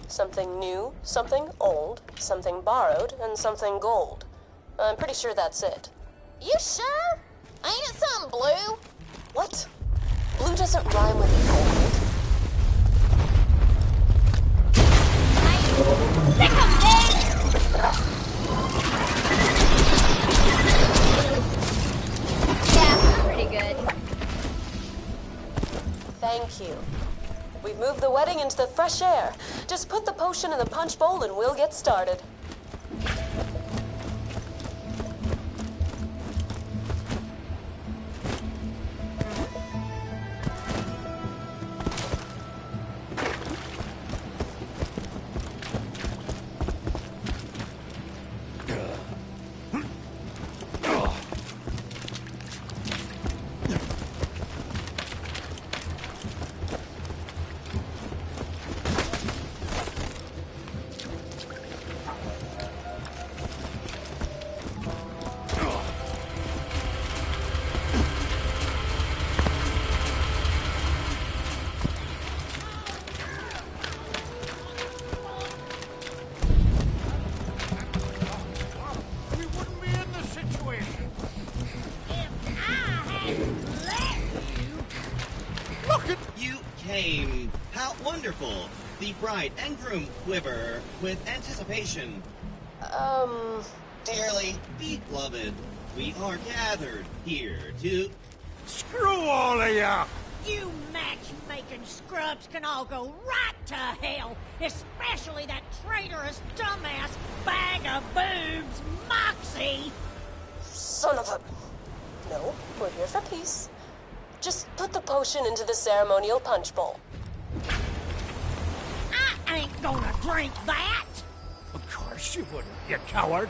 S7: Something new, something old, something borrowed, and something gold. I'm pretty sure that's it.
S5: You sure? Ain't it something blue?
S7: What? Blue doesn't rhyme with gold.
S4: Yeah, pretty good.
S7: Thank you. We've moved the wedding into the fresh air. Just put the potion in the punch bowl and we'll get started.
S8: How wonderful! The bride and groom quiver with anticipation. Dearly beloved, we are gathered here to...
S1: Screw all of ya!
S9: You matchmaking scrubs can all go right to hell, especially that traitorous dumbass bag of boobs, Moxie!
S7: Son of a... No, we're here for peace. Just put the potion into the ceremonial punch bowl.
S9: I ain't gonna drink that!
S1: Of course you wouldn't, you coward.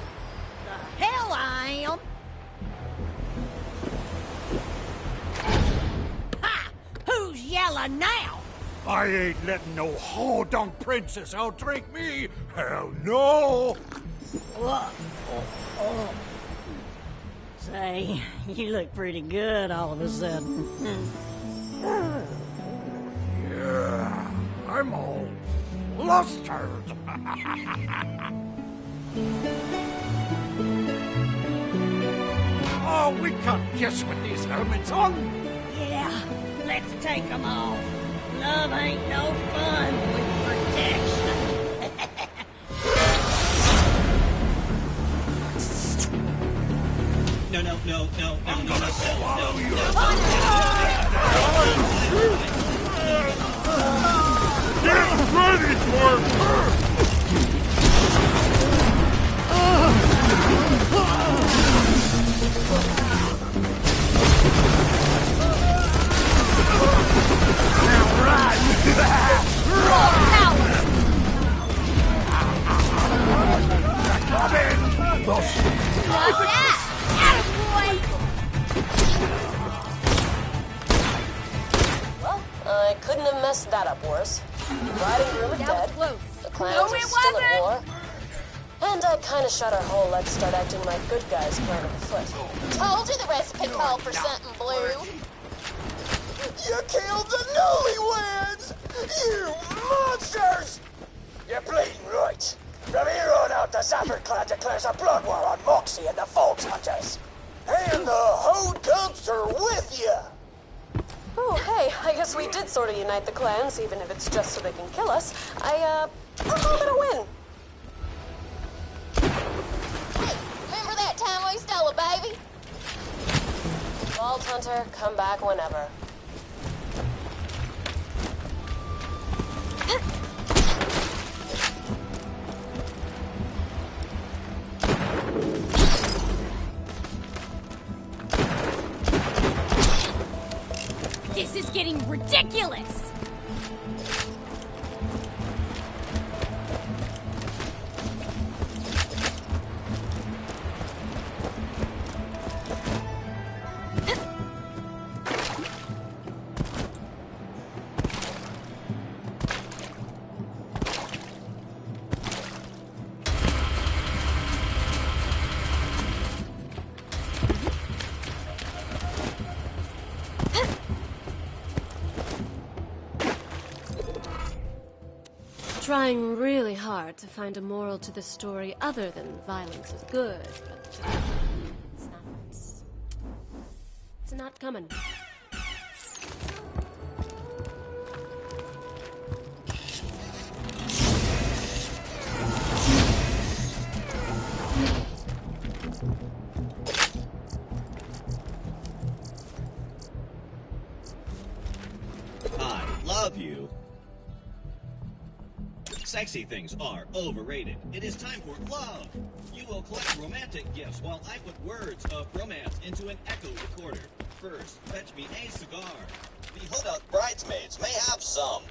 S9: The hell I am! Ha! Who's yelling now?
S1: I ain't letting no ho-dunk princess outdrink me! Hell no!
S9: Say, you look pretty good all of a sudden.
S1: Yeah, I'm all flustered. Oh, we can't kiss with these helmets on.
S9: Yeah, let's take 'em all. Love ain't no fun with protection.
S8: No.
S1: I'm gonna swallow you. Get ready for her.
S4: Raw power!
S7: messed that up worse. The bride and groom are dead.
S4: Close.
S7: The clans
S4: No,
S7: are
S4: it
S7: still at
S4: wasn't!
S7: war. And I kinda shot our whole let's start acting like good guys plan in the foot.
S5: Told you the recipe called for something blue.
S1: You killed the newlyweds! You monsters!
S10: You're bleeding right. From here on out, the Zafford clan declares a blood war on Moxie and the Fox Hunters.
S1: And the Hodumps are with you!
S7: Oh, hey, I guess we did sort of unite the clans, even if it's just so they can kill us. I'll call it a win.
S5: Hey, remember that time we stole a baby?
S7: Vault Hunter, come back whenever.
S4: This is getting ridiculous!
S11: Trying really hard to find a moral to this story other than violence is good, but it's not coming.
S8: I love you. Sexy things are overrated. It is time for love. You will collect romantic gifts while I put words of romance into an echo recorder. First, fetch me a cigar.
S3: The holdout bridesmaids may have some.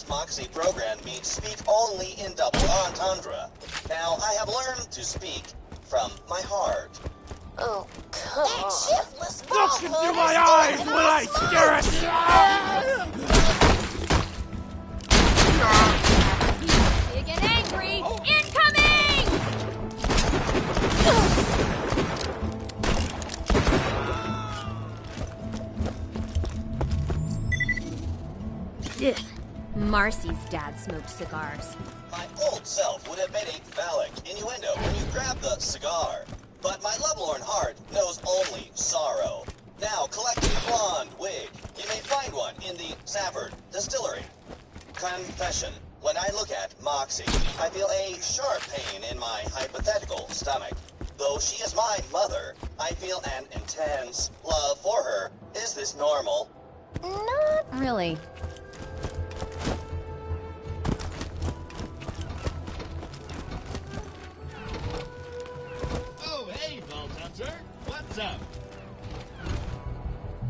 S3: Moxie programmed me to speak only in double entendre.
S8: Now, I have learned to speak from my heart.
S7: Oh, come
S5: That
S7: on.
S5: shiftless
S1: Look into my eyes when I stare at you!
S4: Big and angry! Incoming! Ugh. Marcy's dad smoked cigars.
S8: My old self would have made a phallic innuendo when you grab the cigar. But my lovelorn heart knows only sorrow. Now collect a blonde wig. You may find one in the Safford distillery. Confession. When I look at Moxie, I feel a sharp pain in my hypothetical stomach. Though she is my mother, I feel an intense love for her. Is this normal?
S4: Not really.
S6: Oh, hey, Vault Hunter. What's up?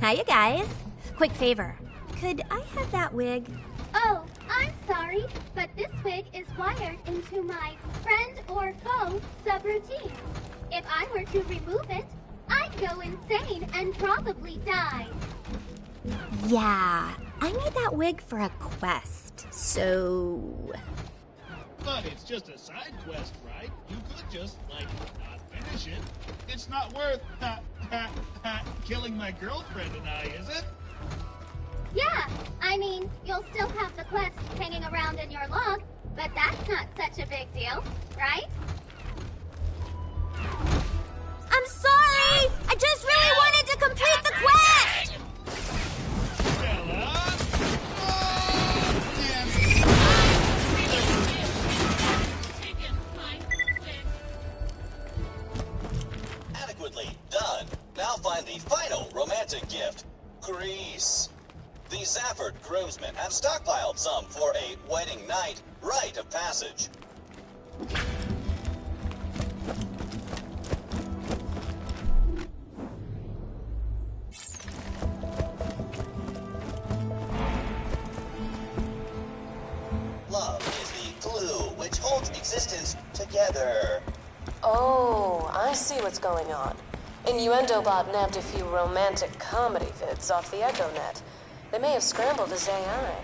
S4: Hiya, guys. Quick favor. Could I have that wig?
S12: Oh, I'm sorry, but this wig is wired into my friend or foe subroutine. If I were to remove it, I'd go insane and probably die.
S4: Yeah, I need that wig for a quest, so...
S6: But it's just a side quest, right? You could just, like, not finish it. It's not worth, killing my girlfriend and I, is it?
S12: Yeah, I mean, you'll still have the quest hanging around in your log, but that's not such a big deal, right?
S4: I'm sorry! I just really wanted to complete the quest!
S6: Stella?
S8: Adequately done. Now find the final romantic gift. Grease. The Safford groomsmen have stockpiled some for a wedding night rite of passage. Love is the glue which holds existence together.
S7: Oh, I see what's going on. Innuendobot nabbed a few romantic comedy vids off the EchoNet. They may have scrambled his AI.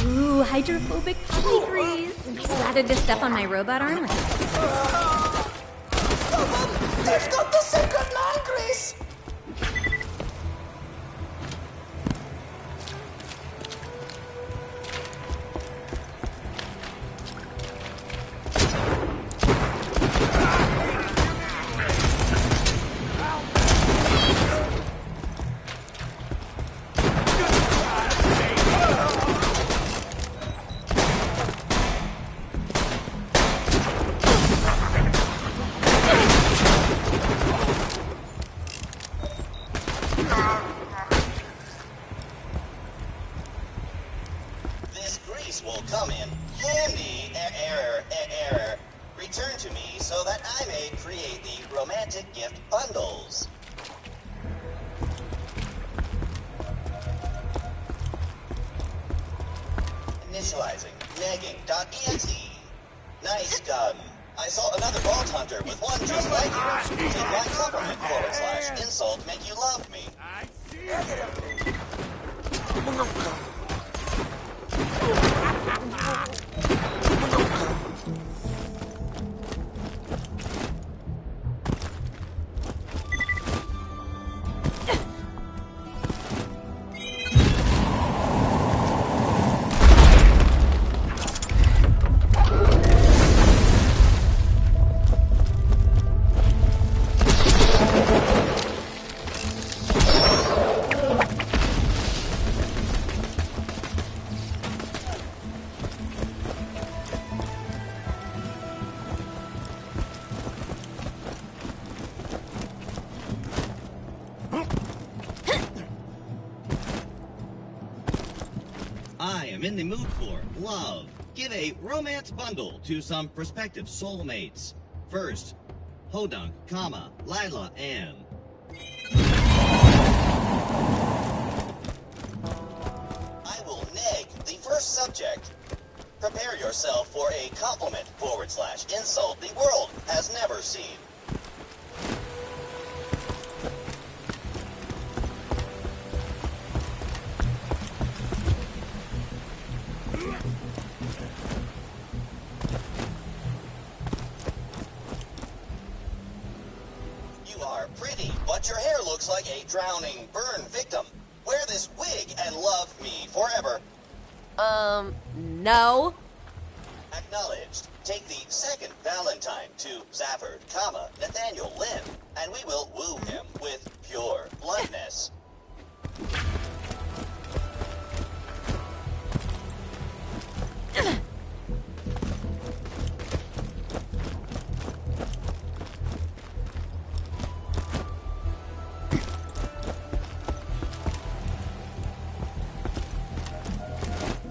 S4: Ooh, hydrophobic poly grease. I slathered this stuff on my robot arm.
S10: They've got the sacred land grease!
S8: This grease will come in handy. Error. Return to me so that I may create the romantic gift bundles. Initializing nagging.exe. Nice gun. I saw another Vault Hunter with one just like you. Did my supplement / insult make you love me?
S1: I see you.
S8: I am in the mood for love. Give a romance bundle to some prospective soulmates. First, Hodunk, Lila, and... I will neg the first subject. Prepare yourself for a compliment / insult the world has never seen. You are pretty, but your hair looks like a drowning burn victim. Wear this wig and love me forever.
S11: No.
S8: Acknowledged. Take the second Valentine to Zafford, Nathaniel Lynn, and we will woo him with pure bluntness.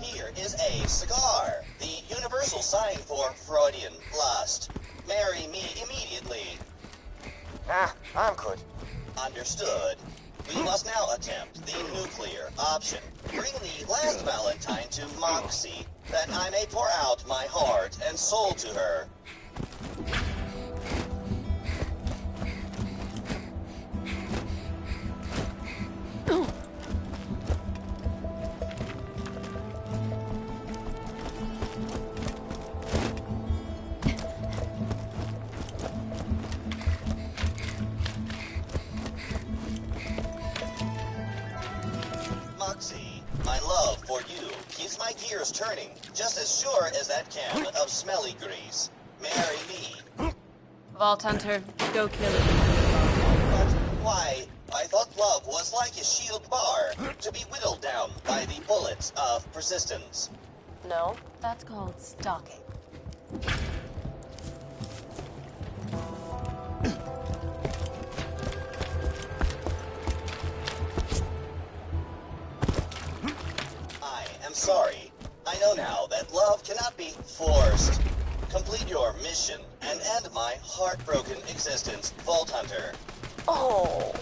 S8: Here is a cigar, the universal sign for Freudian lust. Marry me immediately.
S10: I'm good.
S8: Understood. We must now attempt the nuclear option. Bring the last Valentine to Moxie, that I may pour out my heart and soul to her. Moxie, my love for you keeps my gears turning, just as sure as that can of smelly grease. Marry me.
S11: Vault Hunter, go kill it.
S8: But why? I thought love was like a shield bar, to be whittled down by the bullets of persistence.
S7: No, that's called stalking.
S8: I am sorry. I know now that love cannot be forced. Complete your mission and end my heartbroken existence, Vault Hunter.
S7: Oh,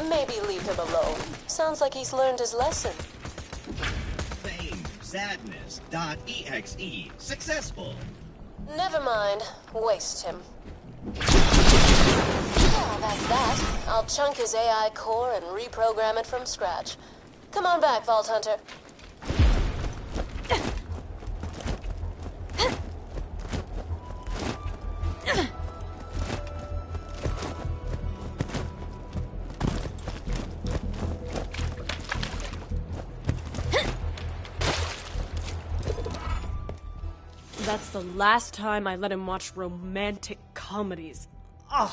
S7: maybe leave him alone. Sounds like he's learned his lesson.
S8: Fame, sadness.exe, successful.
S7: Never mind. Waste him. Yeah, that's that. I'll chunk his AI core and reprogram it from scratch. Come on back, Vault Hunter.
S11: That's the last time I let him watch romantic comedies. Ugh.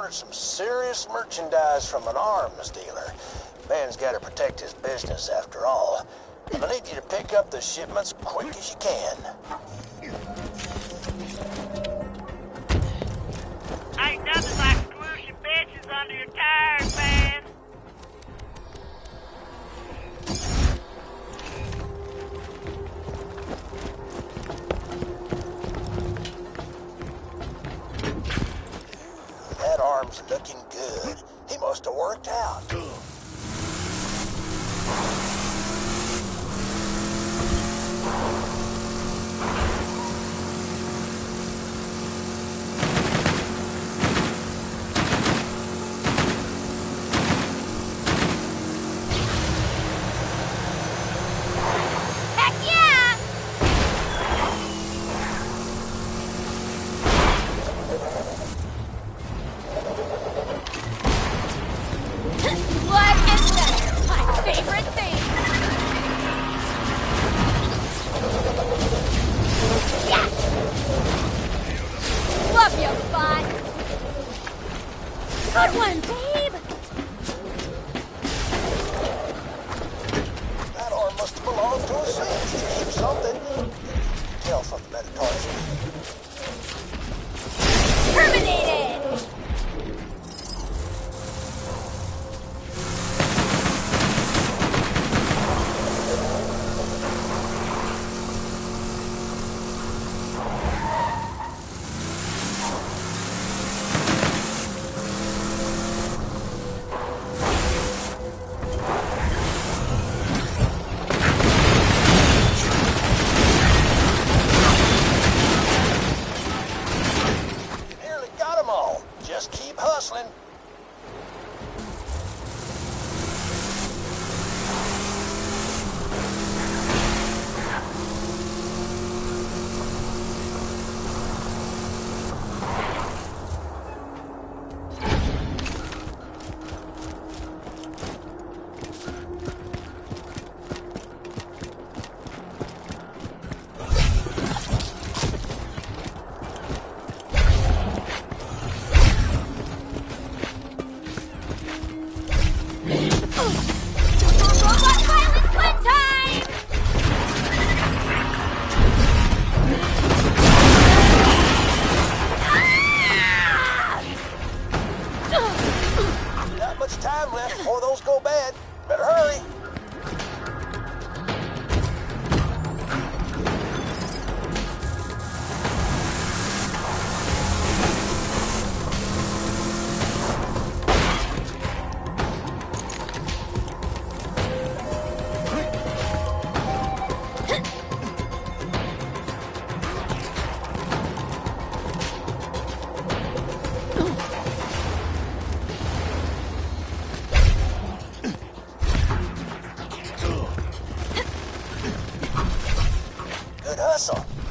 S10: ordered some serious merchandise from an arms dealer. Man's got to protect his business after all. And I need you to pick up the shipments quick as you can.
S13: Ain't nothing like squishing bitches under your tires, man.
S10: That arm's looking good. He must have worked out.
S4: Good one, babe!
S10: That arm must have belonged to a seamstress or something. Tell from the metatarsal.
S4: Terminated!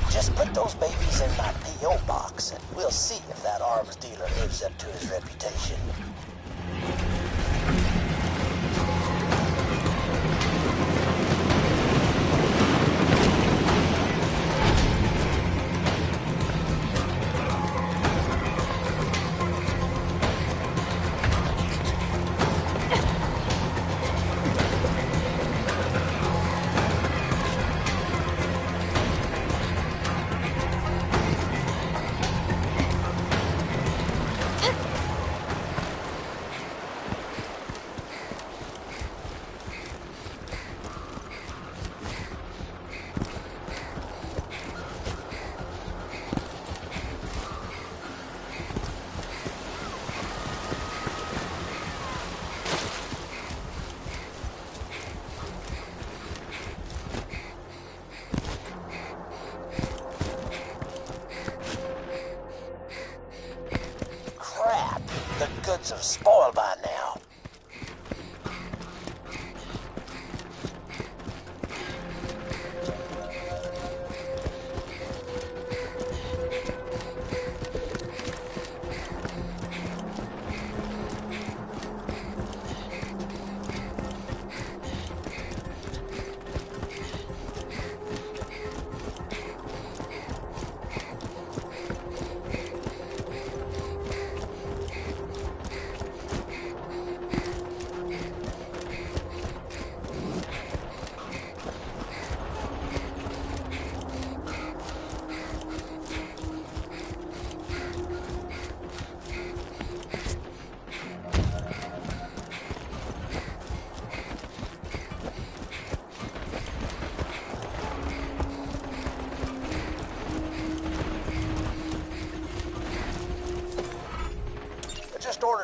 S10: Just put those babies in my P.O. box, and we'll see if that arms dealer lives up to his reputation.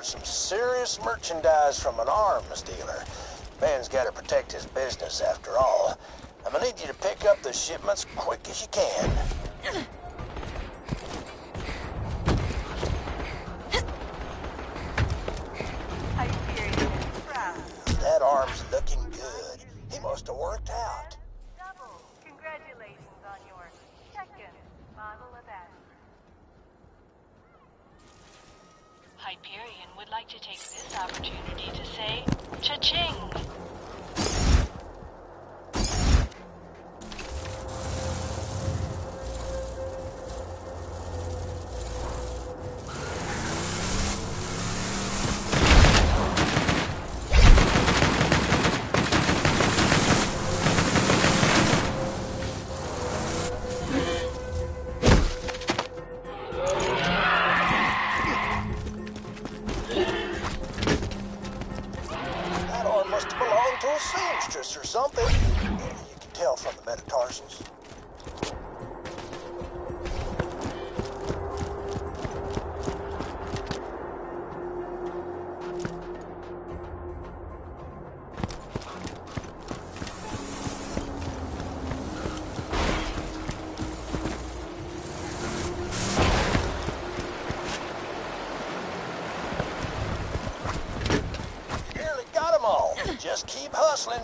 S10: delivered some serious merchandise from an arms dealer. Man's gotta protect his business after all. I'm gonna need you to pick up the shipments quick as you can. That arm's looking good. He must have worked out.
S14: Double congratulations on your second bottle of aspirin. Hyperion would like to take this opportunity to say cha-ching.
S10: Or something. You can tell from the metatarsals. Nearly got them all. Just keep hustling.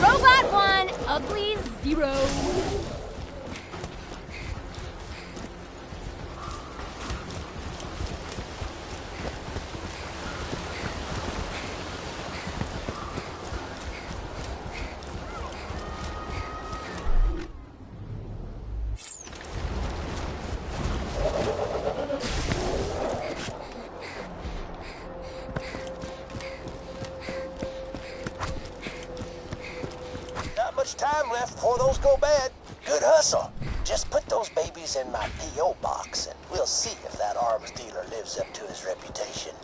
S4: Robot 1, Ugly 0.
S10: Time left before those go bad. Good hustle. Just put those babies in my P.O. box and we'll see if that arms dealer lives up to his reputation.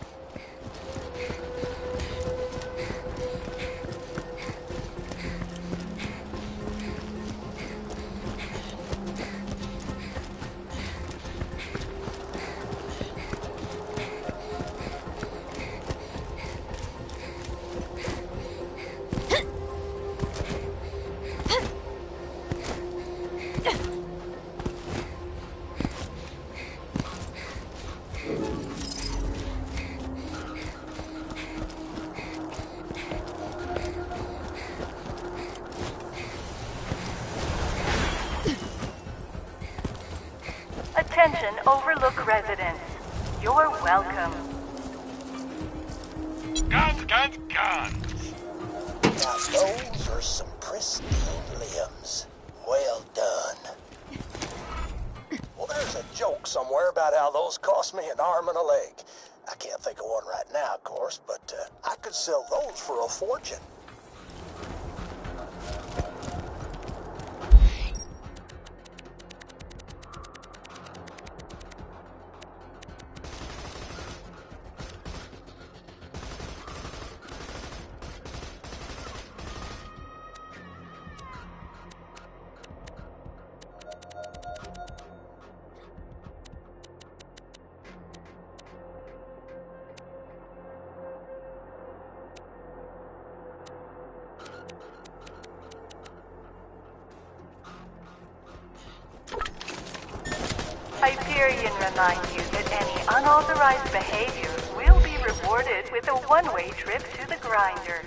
S14: Attention Overlook residents. You're welcome.
S1: Guns, guns, guns!
S10: Now those are some pristine limbs. Well done. Well, there's a joke somewhere about how those cost me an arm and a leg. I can't think of one right now, of course, but I could sell those for a fortune.
S14: Hyperion reminds you that any unauthorized behavior will be rewarded with a one-way trip to the grinder.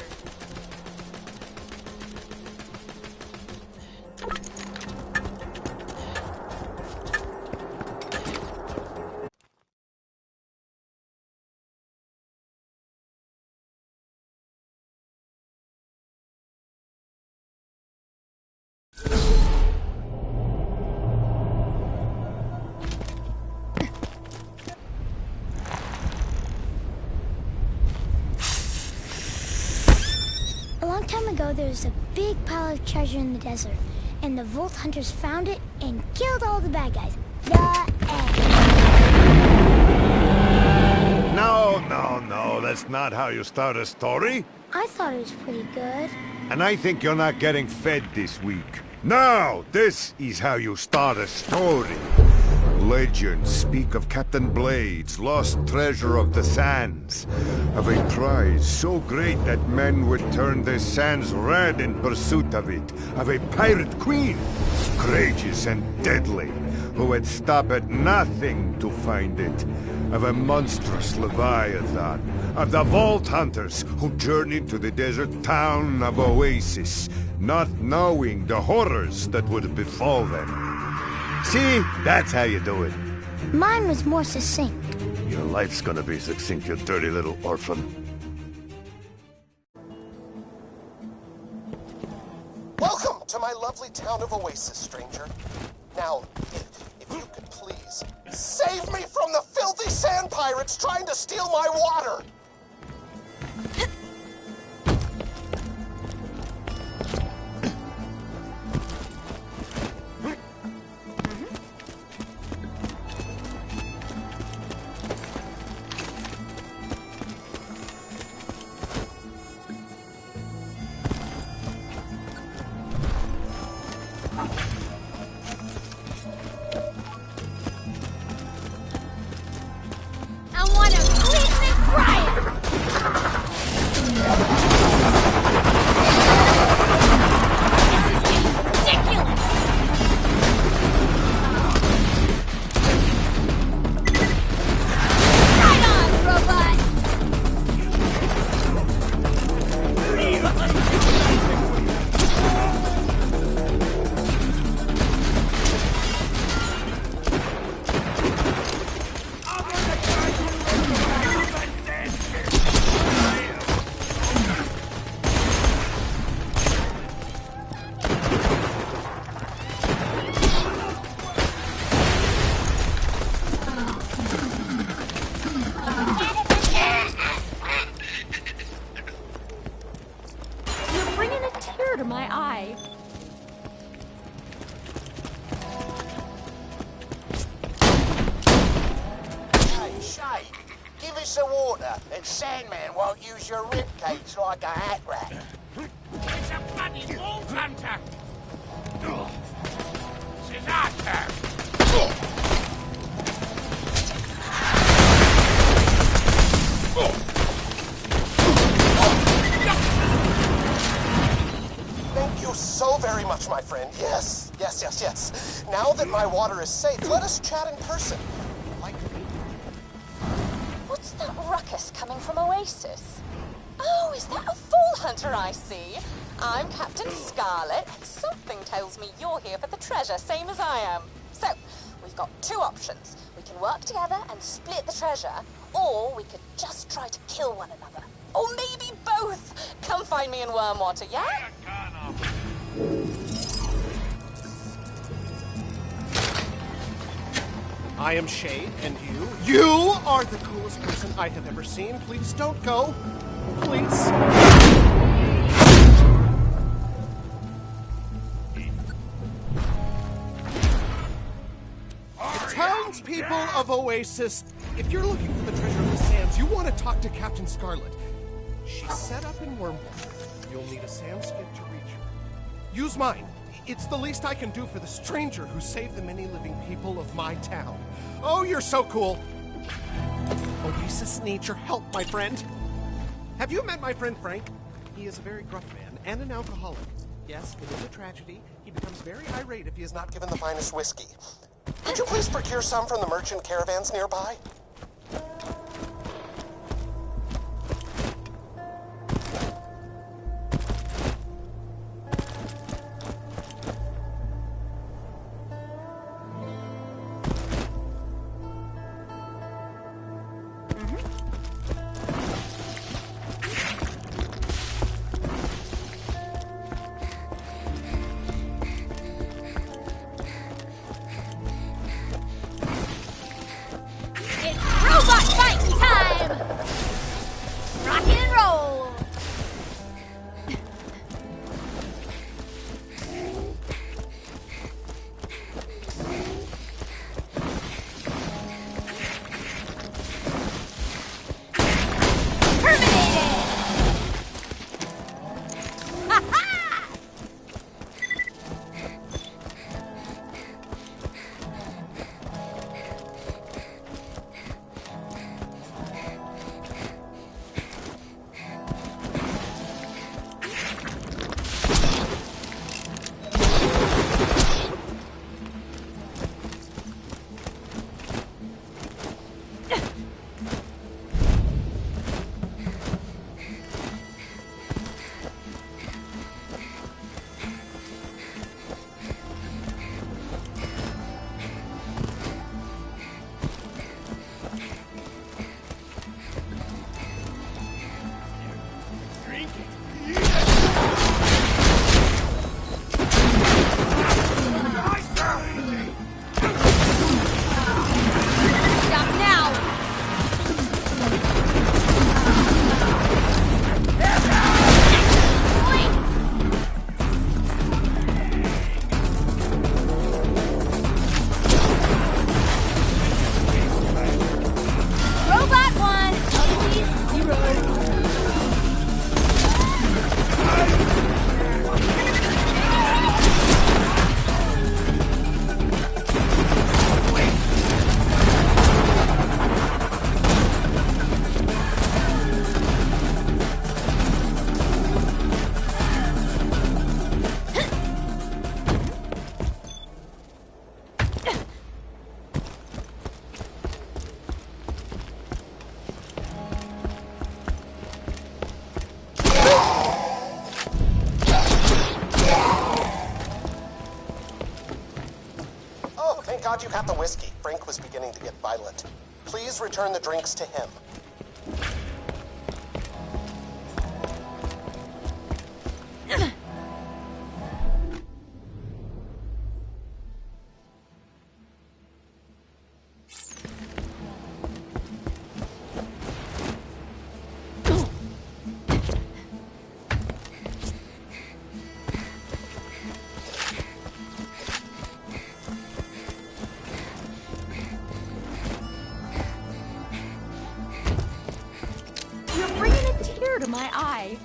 S12: A long time ago, there was a big pile of treasure in the desert, and the Vault Hunters found it and killed all the bad guys. The end.
S2: No, that's not how you start a story.
S12: I thought it was pretty good.
S2: And I think you're not getting fed this week. Now, this is how you start a story. Legends speak of Captain Blade's lost treasure of the sands, of a prize so great that men would turn the sands red in pursuit of it, of a pirate queen, courageous and deadly, who would stop at nothing to find it, of a monstrous leviathan, of the Vault Hunters who journeyed to the desert town of Oasis, not knowing the horrors that would befall them. See? That's how you do it.
S12: Mine was more succinct.
S2: Your life's gonna be succinct, you dirty little orphan.
S15: Welcome to my lovely town of Oasis, stranger. Now, if you could please, save me from the filthy sand pirates trying to steal my water!
S12: I want to bleed and fry it!
S16: to my eye.
S10: Hey, Shay, give us a water, and Sandman won't use your ribcage like a hat rack.
S1: It's a bloody Vault Hunter! This is our turn!
S15: Thank you so very much, my friend. Yes. Now that my water is safe, let us chat in person.
S17: What's that ruckus coming from Oasis? Oh, is that a Vault Hunter I see? I'm Captain Scarlet. Something tells me you're here for the treasure, same as I am. So, we've got two options. We can work together and split the treasure, or we could just try to kill one another. Or maybe both. Come find me in Wormwater, yeah?
S18: I am Shade, and you are the coolest person I have ever seen. Please don't go. Please. Townspeople of Oasis, if you're looking for the treasure of the sands, you want to talk to Captain Scarlet. She's set up in Wormwater. You'll need a sand skip to reach her. Use mine. It's the least I can do for the stranger who saved the many living people of my town. Oh, you're so cool. Oasis needs your help, my friend. Have you met my friend Frank? He is a very gruff man and an alcoholic. Yes, it is a tragedy. He becomes very irate if he is not
S15: Given the finest whiskey. Could you please procure some from the merchant caravans nearby?
S12: It
S15: God you have the whiskey. Frank was beginning to get violent. Please return the drinks to him.
S16: To my eye.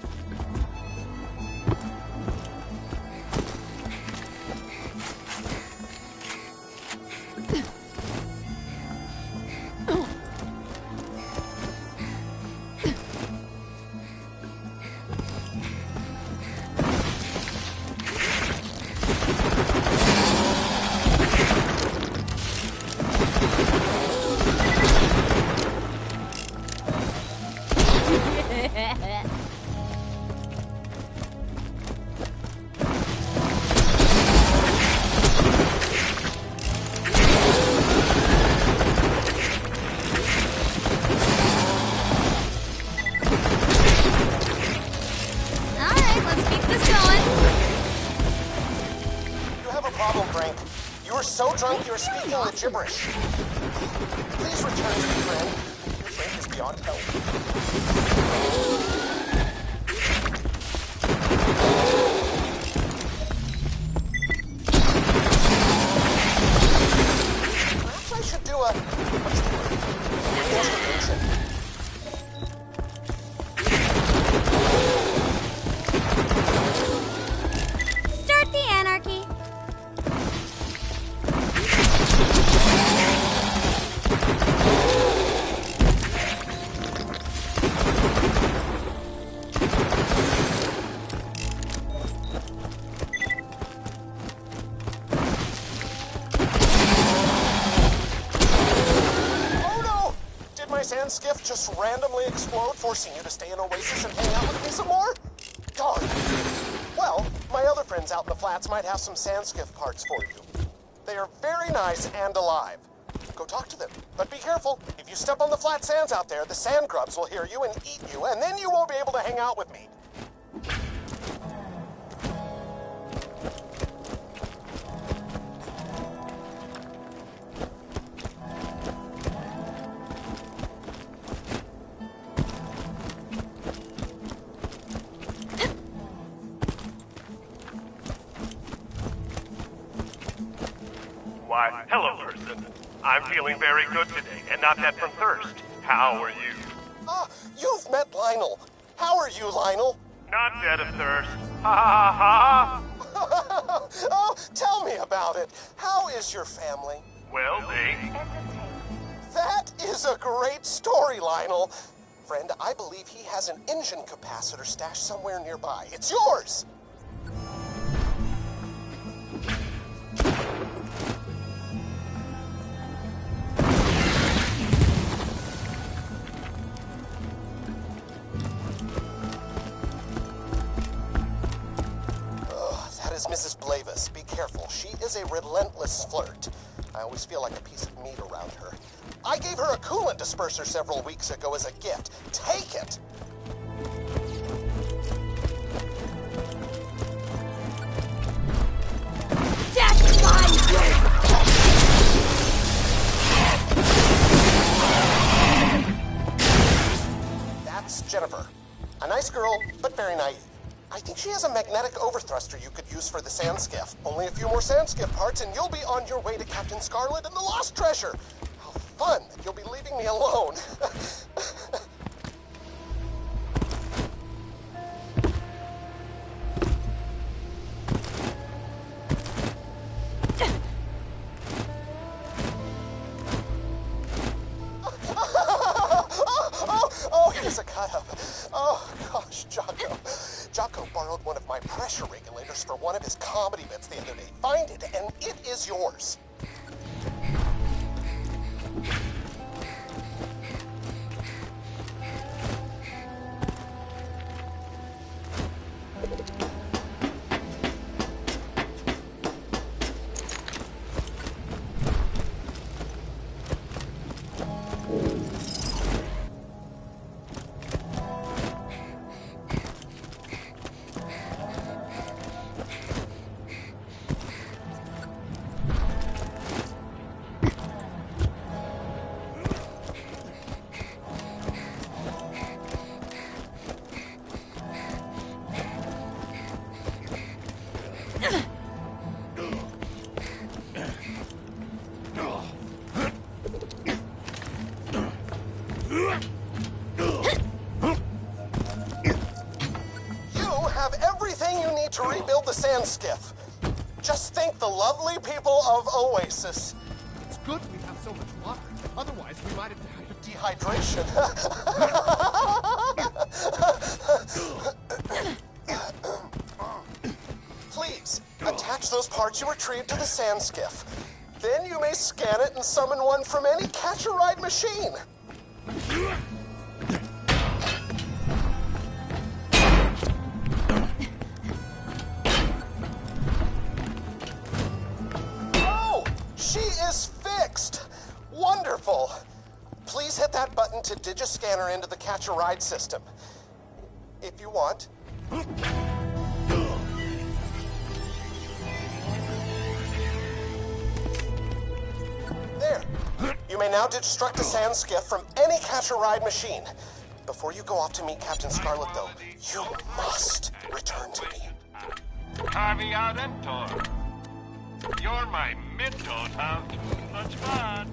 S16: So drunk you're speaking the gibberish. Please return to your friend. Your friend is beyond help. Perhaps I should do what's the word? Intervention.
S4: Start the anarchy. Sand skiff just randomly explode, forcing you to stay in Oasis and hang out with me some more? Darn. Well, my other friends out in the flats might have some sand skiff parts for you. They are very nice and alive. Go talk to them, but be careful. If you step on the flat sands out there, the sand grubs will hear you and eat you, and then you won't be able to hang out with me.
S19: Why, hello, person. I'm feeling very good today, and not that from thirst. How are you?
S15: Ah, you've met Lionel. How are you, Lionel?
S19: Not dead of thirst. Ha ha ha!
S15: Oh, tell me about it. How is your family?
S19: Well, they...
S15: That is a great story, Lionel. Friend, I believe he has an engine capacitor stashed somewhere nearby. It's yours! Is Mrs. Blavis. Be careful. She is a relentless flirt. I always feel like a piece of meat around her. I gave her a coolant disperser several weeks ago as a gift. Take it!
S9: That's my
S15: That's Jennifer. A nice girl, but very naive. I think she has a magnetic overthruster you could use for the sand skiff. Only a few more sand skiff parts and you'll be on your way to Captain Scarlet and the Lost Treasure. How fun that you'll be leaving me alone. Oh, here's a cut-up. Oh, gosh, Jocko borrowed one of my pressure regulators for one of his comedy bits the other day. Find it, and it is yours. everything you need to rebuild the sand skiff. Just thank the lovely people of Oasis.
S18: It's good we have so much water. Otherwise, we might have died of
S15: dehydration. Please, attach those parts you retrieved to the sand skiff. Then you may scan it and summon one from any catch-a-ride machine. Oh, she is fixed. Wonderful. Please hit that button to digiscanner into the catch-a-ride system. If you want. There. You may now destruct the sand skiff from any catch-a-ride machine. Before you go off to meet Captain Scarlet, though, you must return to me.
S19: Harvey Adentor. You're my mentor, sounds much fun.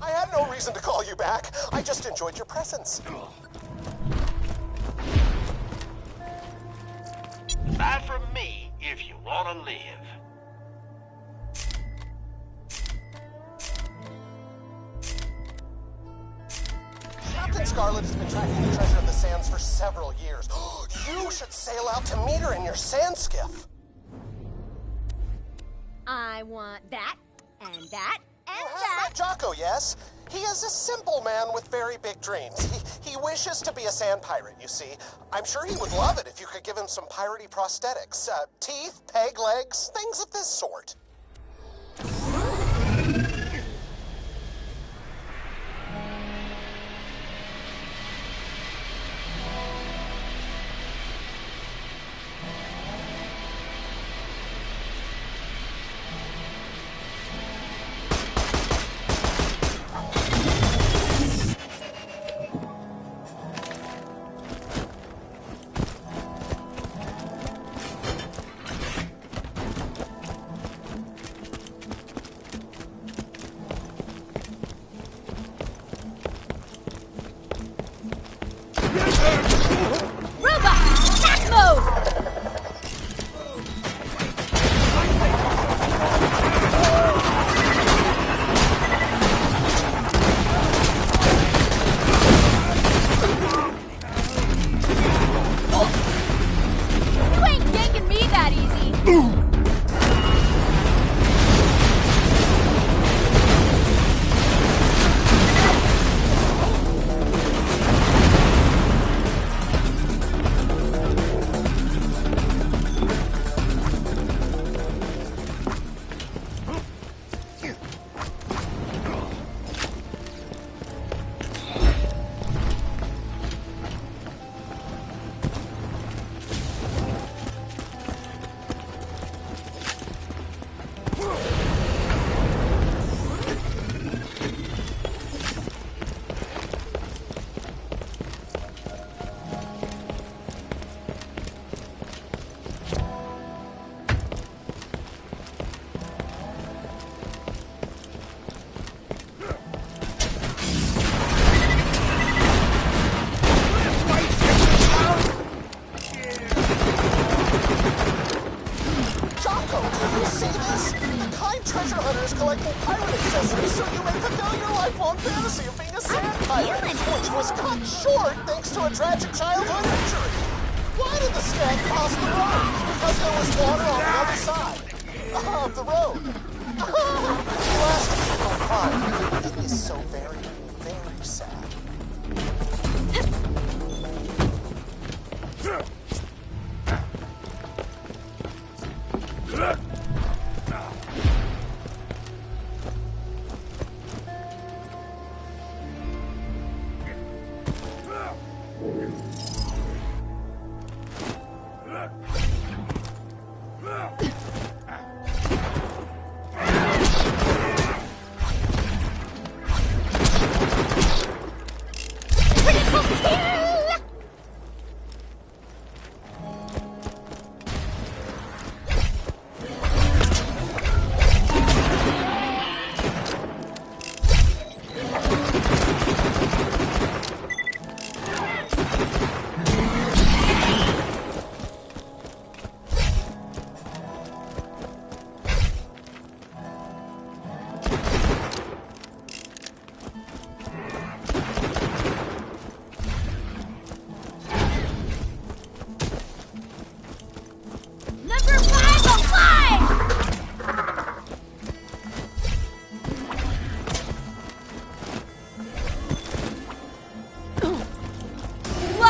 S15: I had no reason to call you back. I just enjoyed your presence.
S19: Bye from me if you want to live.
S15: Captain Scarlet has been tracking the treasure of the sands for several years. You should sail out to meet her in your sand skiff.
S9: I want that, and that, and
S15: You
S9: that.
S15: have met Jocko, yes? He is a simple man with very big dreams. He wishes to be a sand pirate, you see. I'm sure he would love it if you could give him some piratey prosthetics. Teeth, peg legs, things of this sort.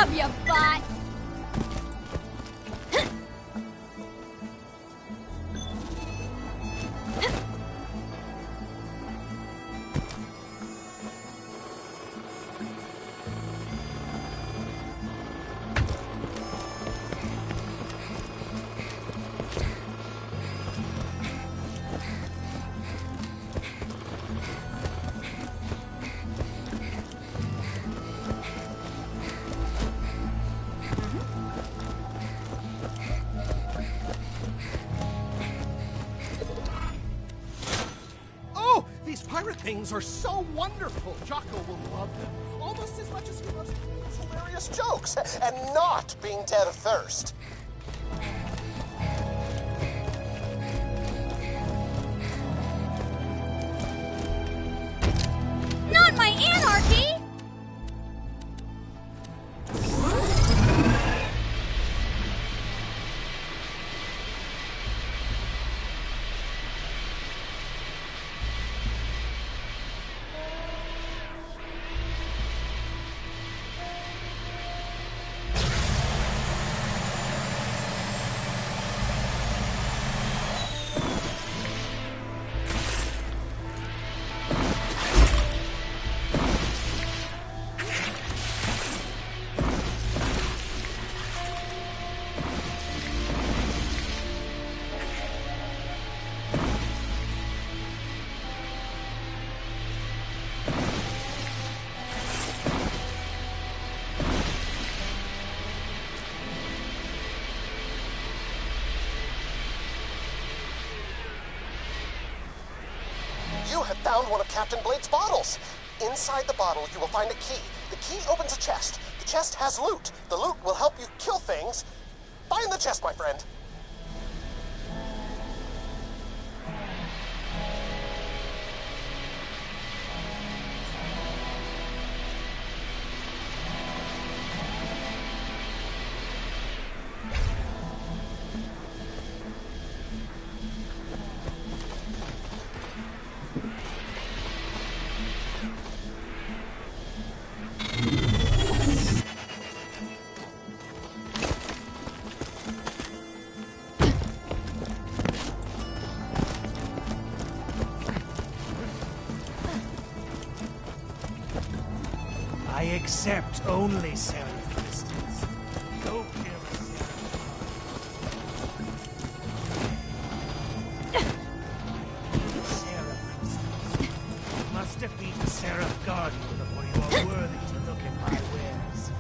S20: love you, bot!
S18: These pirate things are so wonderful. Jocko will love them almost as much as he loves
S4: It's hilarious jokes and not being dead of thirst.
S20: Not my anarchy!
S4: You have found one of Captain Blade's bottles. Inside the bottle, you will find a key. The key opens a chest. The chest has loot. The loot will help you kill things. Find the chest, my friend.
S21: I accept only Seraph crystals. Go kill a Seraph crystals. You must defeat the Seraph Guardian before you are worthy to look at my wares.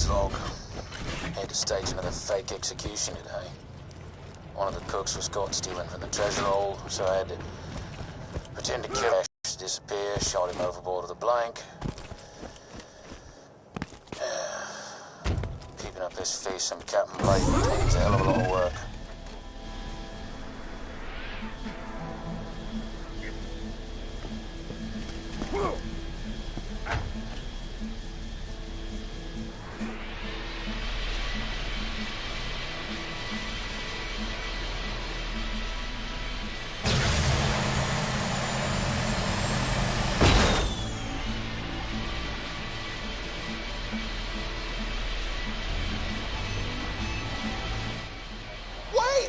S10: Log. Had to stage another fake execution today. One of the cooks was caught stealing from the treasure hold, so I had to pretend to kill Ash, disappear, shot him overboard of the blank. Keeping up this face from Captain Blade is a hell of a lot of work.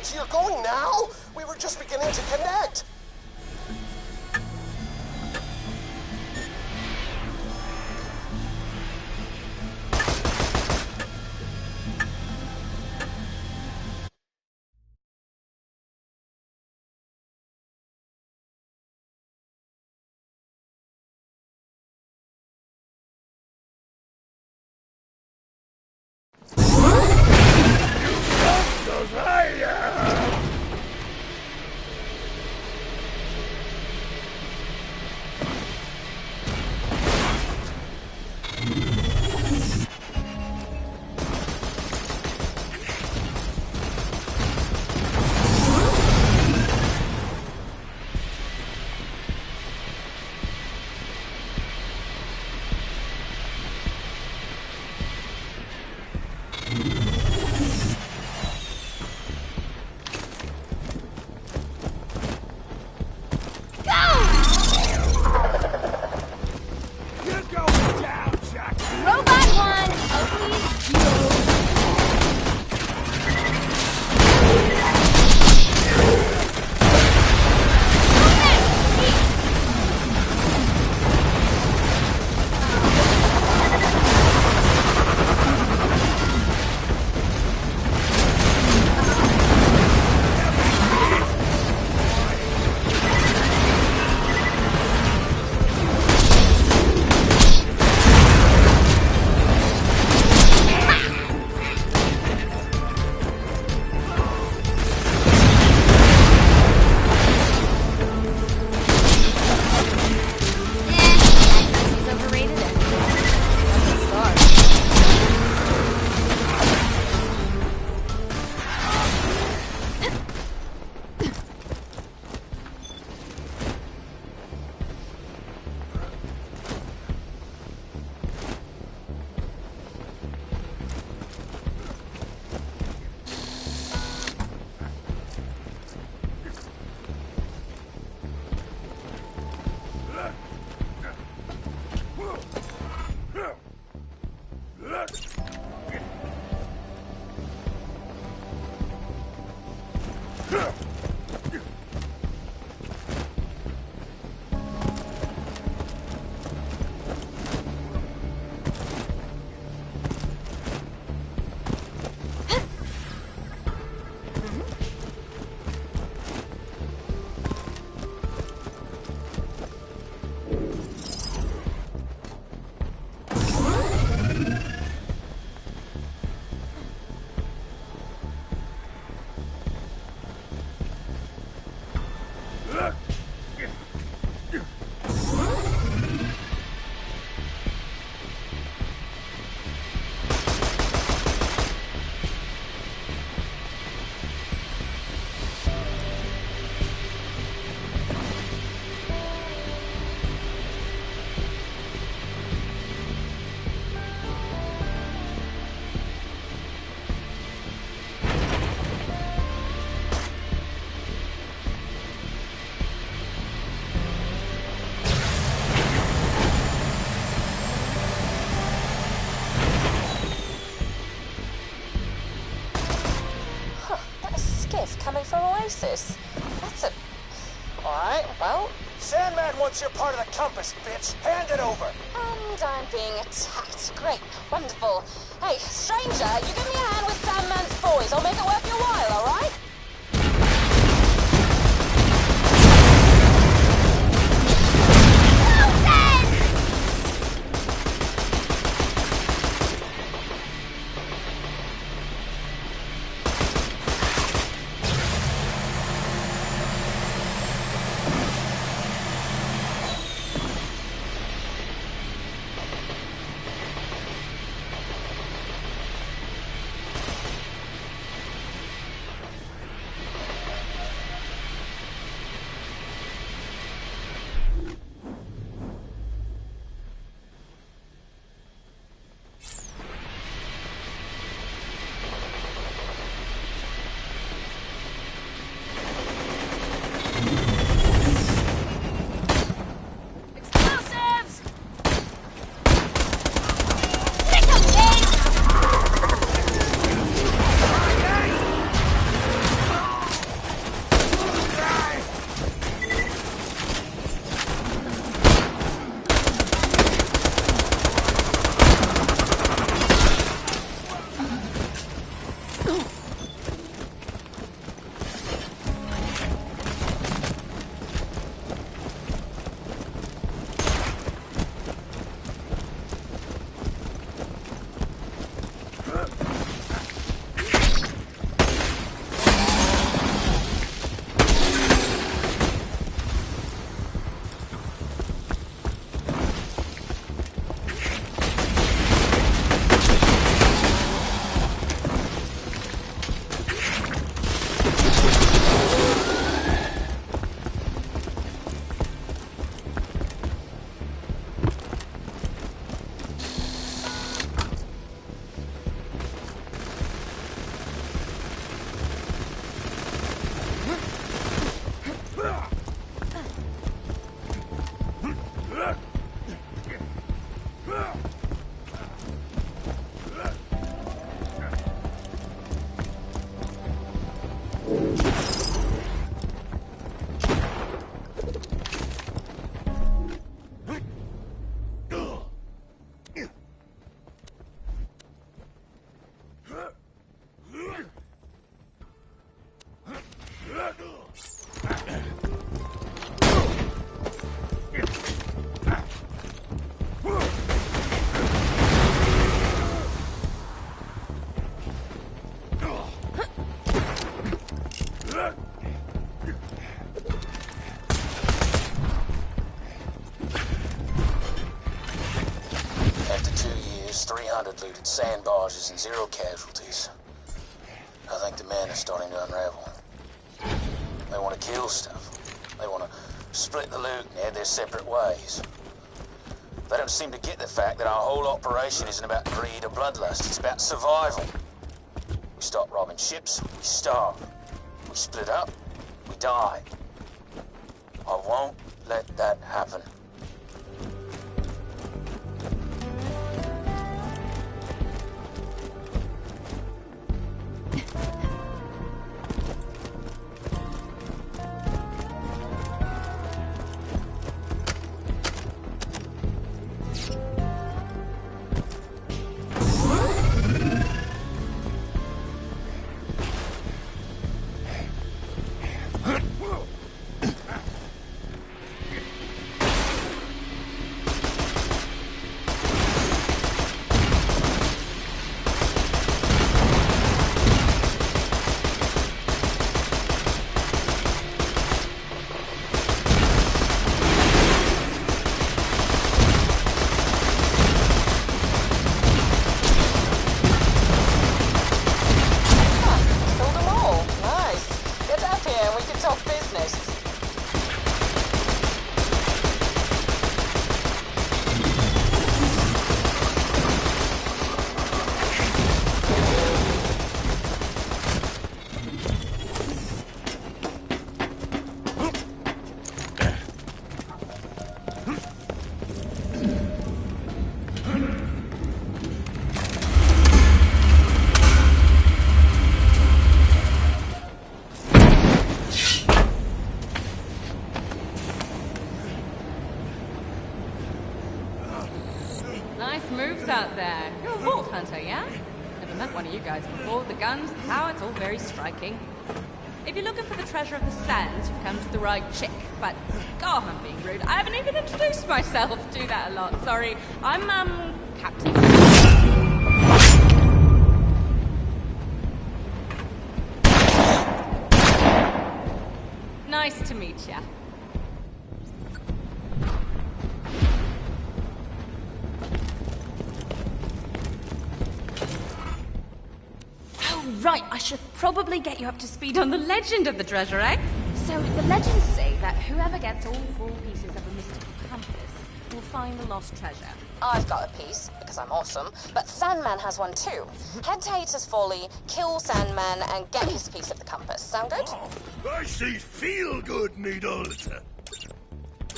S15: Wait, you're going now? We were just beginning to connect.
S17: Coming from Oasis. That's a... Alright, well...
S16: Sandman wants your part of the compass, bitch! Hand it over!
S17: And I'm being attacked. Great. Wonderful. Hey, stranger, you give me a hand with Sandman's boys. I'll make it worth your while, alright?
S10: 300 looted sandbarges and 0 casualties. I think the men are starting to unravel. They want to kill stuff. They want to split the loot and head their separate ways. They don't seem to get the fact that our whole operation isn't about greed or bloodlust. It's about survival. We start robbing ships, we starve. We split up, we die. I won't let that happen.
S3: moves out there. You're a vault hunter, yeah? Never met one of you guys before. The guns, the power, it's all very striking. If you're looking for the treasure of the sands, you've come to the right chick. But, God, I'm being rude. I haven't even introduced myself. Do that a lot. Sorry. I'm, Captain. Nice to meet ya. Right, I should probably get you up to speed on the legend of the treasure, eh? So, the legends say that whoever gets all 4 pieces of a mystical compass will find the lost treasure.
S17: I've got a piece, because I'm awesome, but Sandman has one too. Head to Hater's Folly, kill Sandman, and get his piece of the compass. Sound good?
S1: Oh, I see feel-good needles.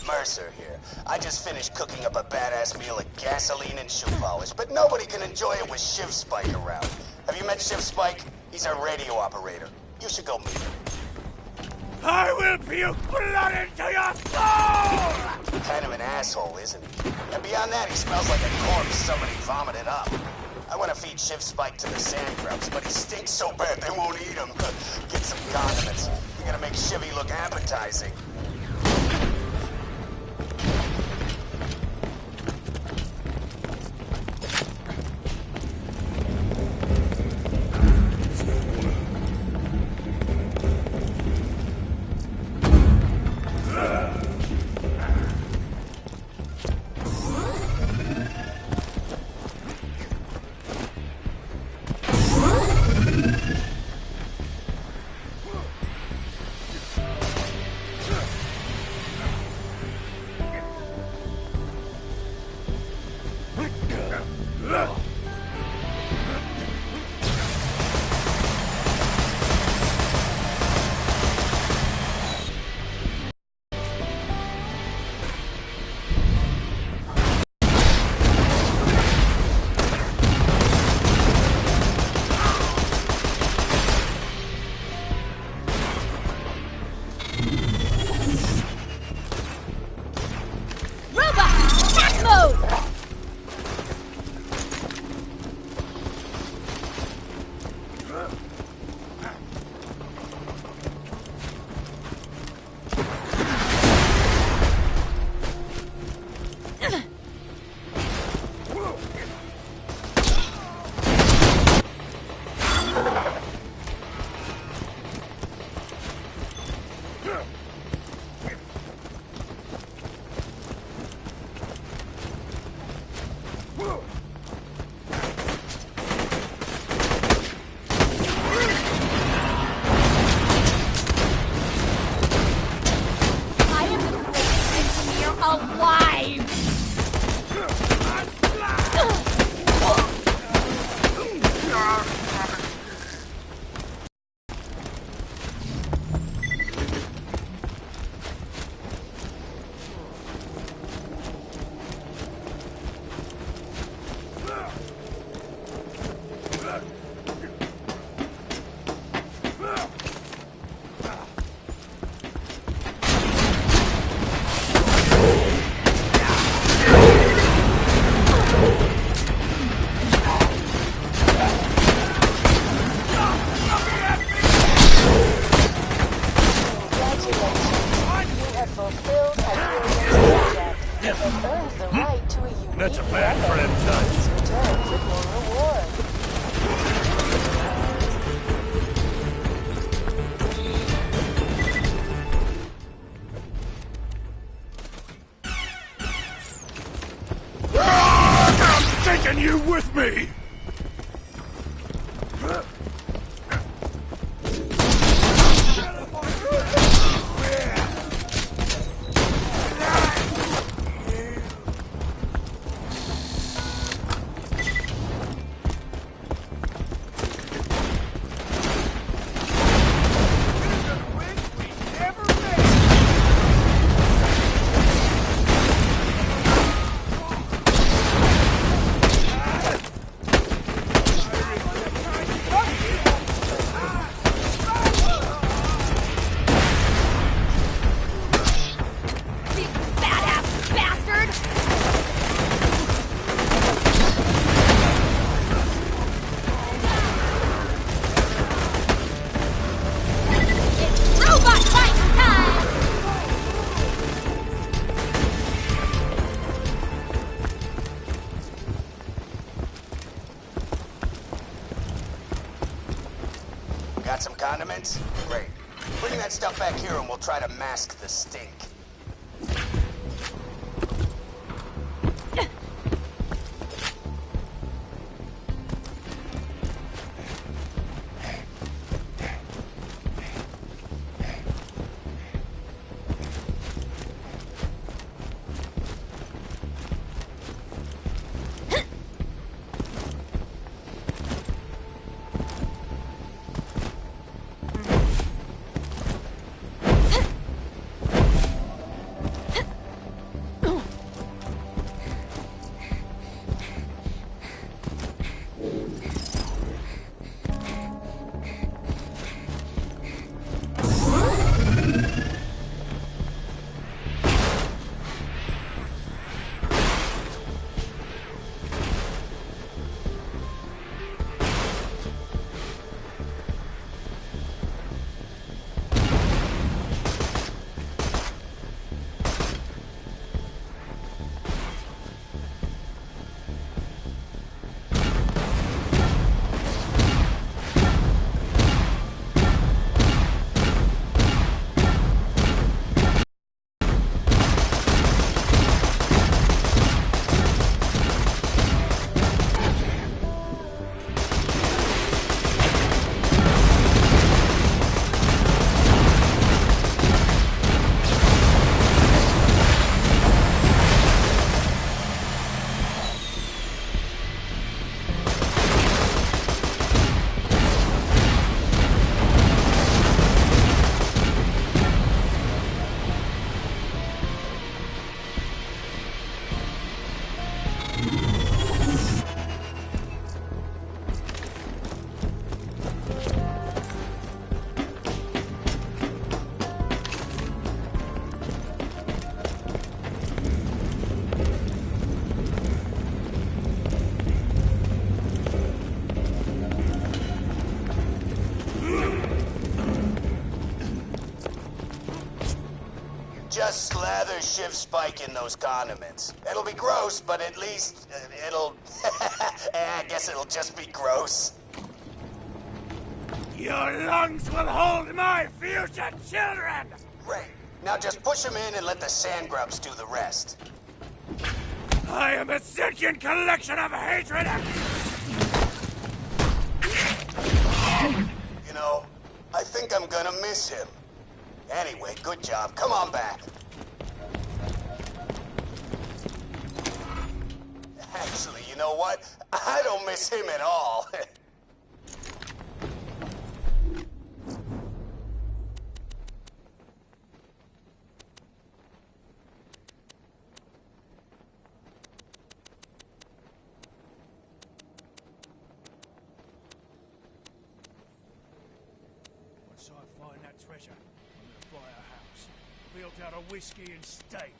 S8: Mercer here. I just finished cooking up a badass meal of gasoline and shoe polish, but nobody can enjoy it with Shiv Spike around. Have you met Shiv Spike? He's our radio operator. You should go meet him.
S1: I will puke blood into your soul!
S8: Kind of an asshole, isn't he? And beyond that, he smells like a corpse somebody vomited up. I want to feed Shiv Spike to the sand grubs, but he stinks so bad they won't eat him. Get some condiments. You're gonna make Shivy look appetizing.
S5: Got some condiments? Great. Bring that stuff back here and we'll try to mask the stink. Just slather Shiv Spike in those condiments. It'll be gross, but at least it'll... I guess it'll just be gross.
S21: Your lungs will hold my future children!
S5: Great. Now just push them in and let the sand grubs do the rest.
S21: I am a sentient collection of hatred and...
S5: You know, I think I'm gonna miss him. Anyway, good job. Come on back. Actually, you know what? I don't miss him at all.
S21: Once I find that treasure, I'm gonna buy a house, built out of whiskey and steak.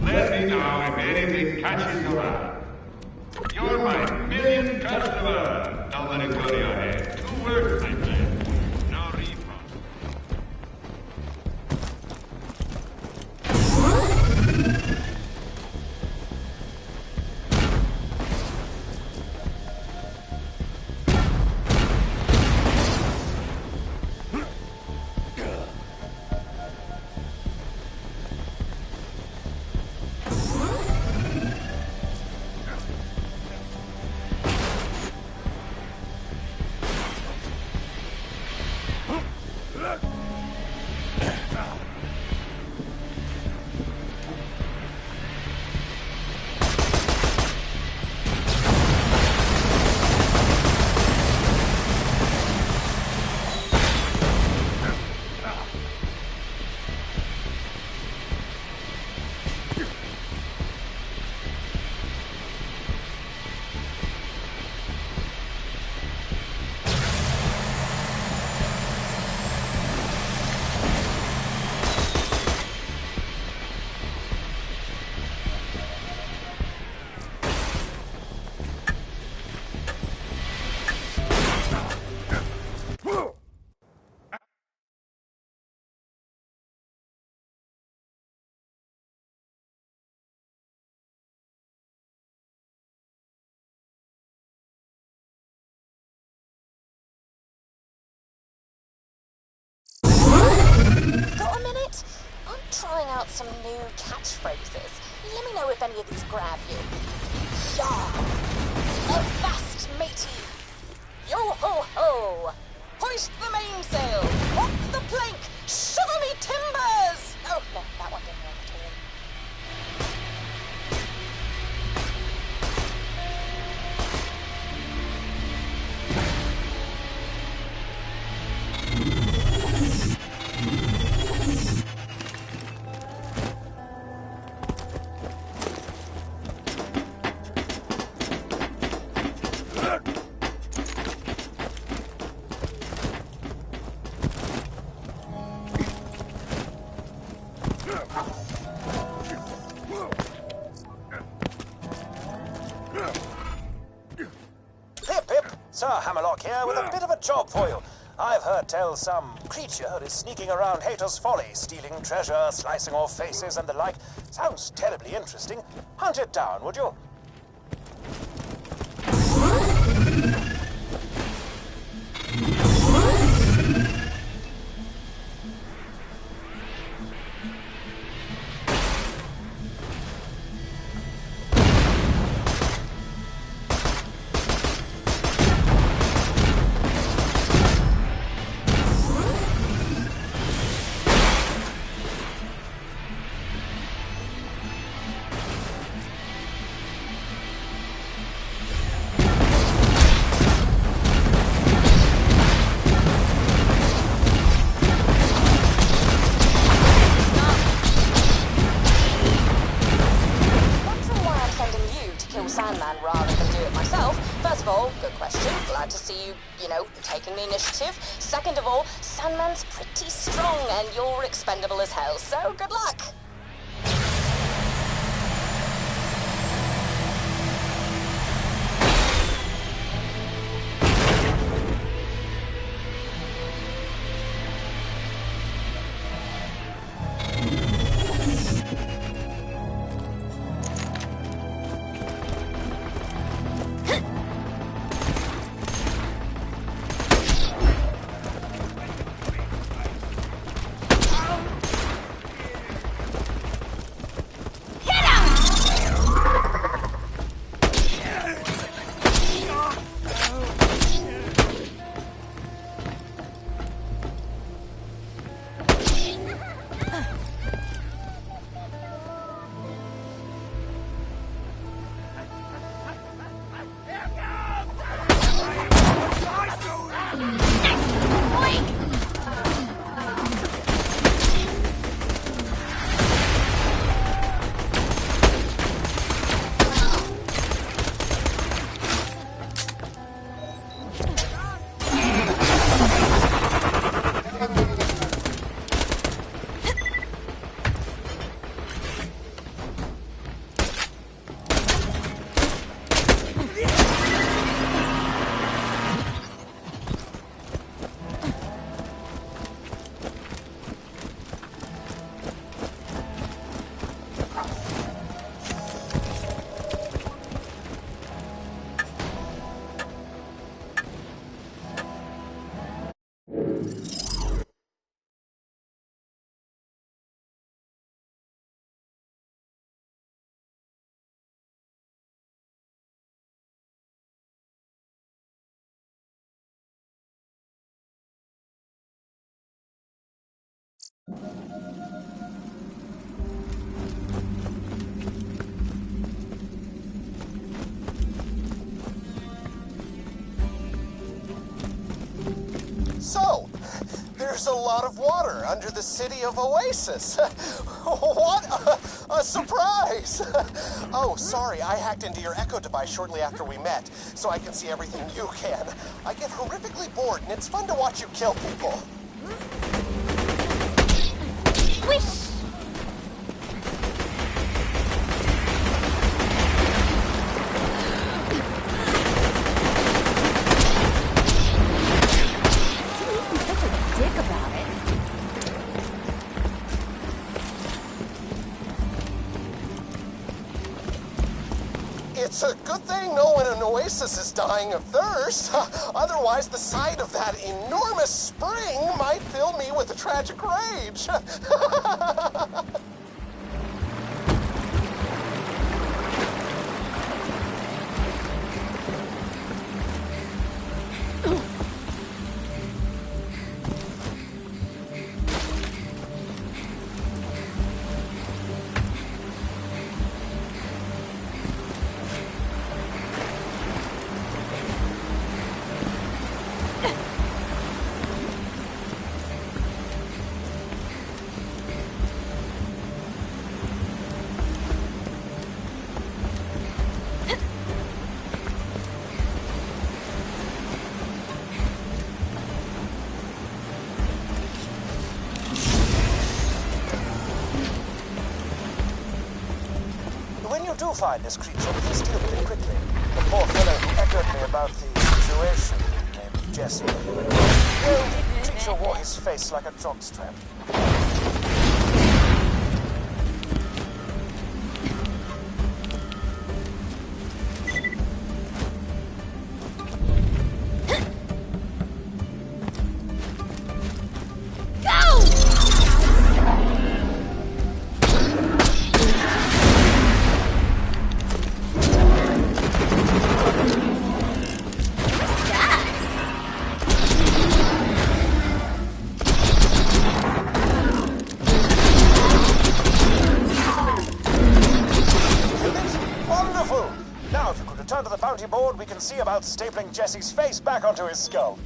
S22: Let me know if anything catches your eye. You're my millionth customer. Don't let it go to your head. 2 words, my friend. No refund.
S17: trying out some new catchphrases. Let me know if any of these grab you. Yah! Avast, matey! Yo-ho-ho! Hoist the mainsail! Rock the plank! Shiver me timbers! Oh, no, that one didn't work at all.
S6: Sir Hammerlock here with a bit of a job for you. I've heard tell some creature is sneaking around Hater's Folly, stealing treasure, slicing off faces and the like. Sounds terribly interesting. Hunt it down, would you?
S17: Taking the initiative. Second of all, Sandman's pretty strong and you're expendable as hell, so good luck!
S4: So, there's a lot of water under the city of Oasis. What a surprise! Oh, sorry, I hacked into your Echo device shortly after we met, so I can see everything you can. I get horrifically bored, and it's fun to watch you kill people.
S20: Wish!
S4: It's a good thing no one in Oasis is dying of thirst. Otherwise, the sight of that enormous spring might fill me with a tragic rage.
S6: do find this creature, please deal with it quickly. The poor fellow who echoed me about the situation named Jesse. Well, the creature wore his face like a jockstrap. Board, we can see about stapling Jesse's face back onto his skull.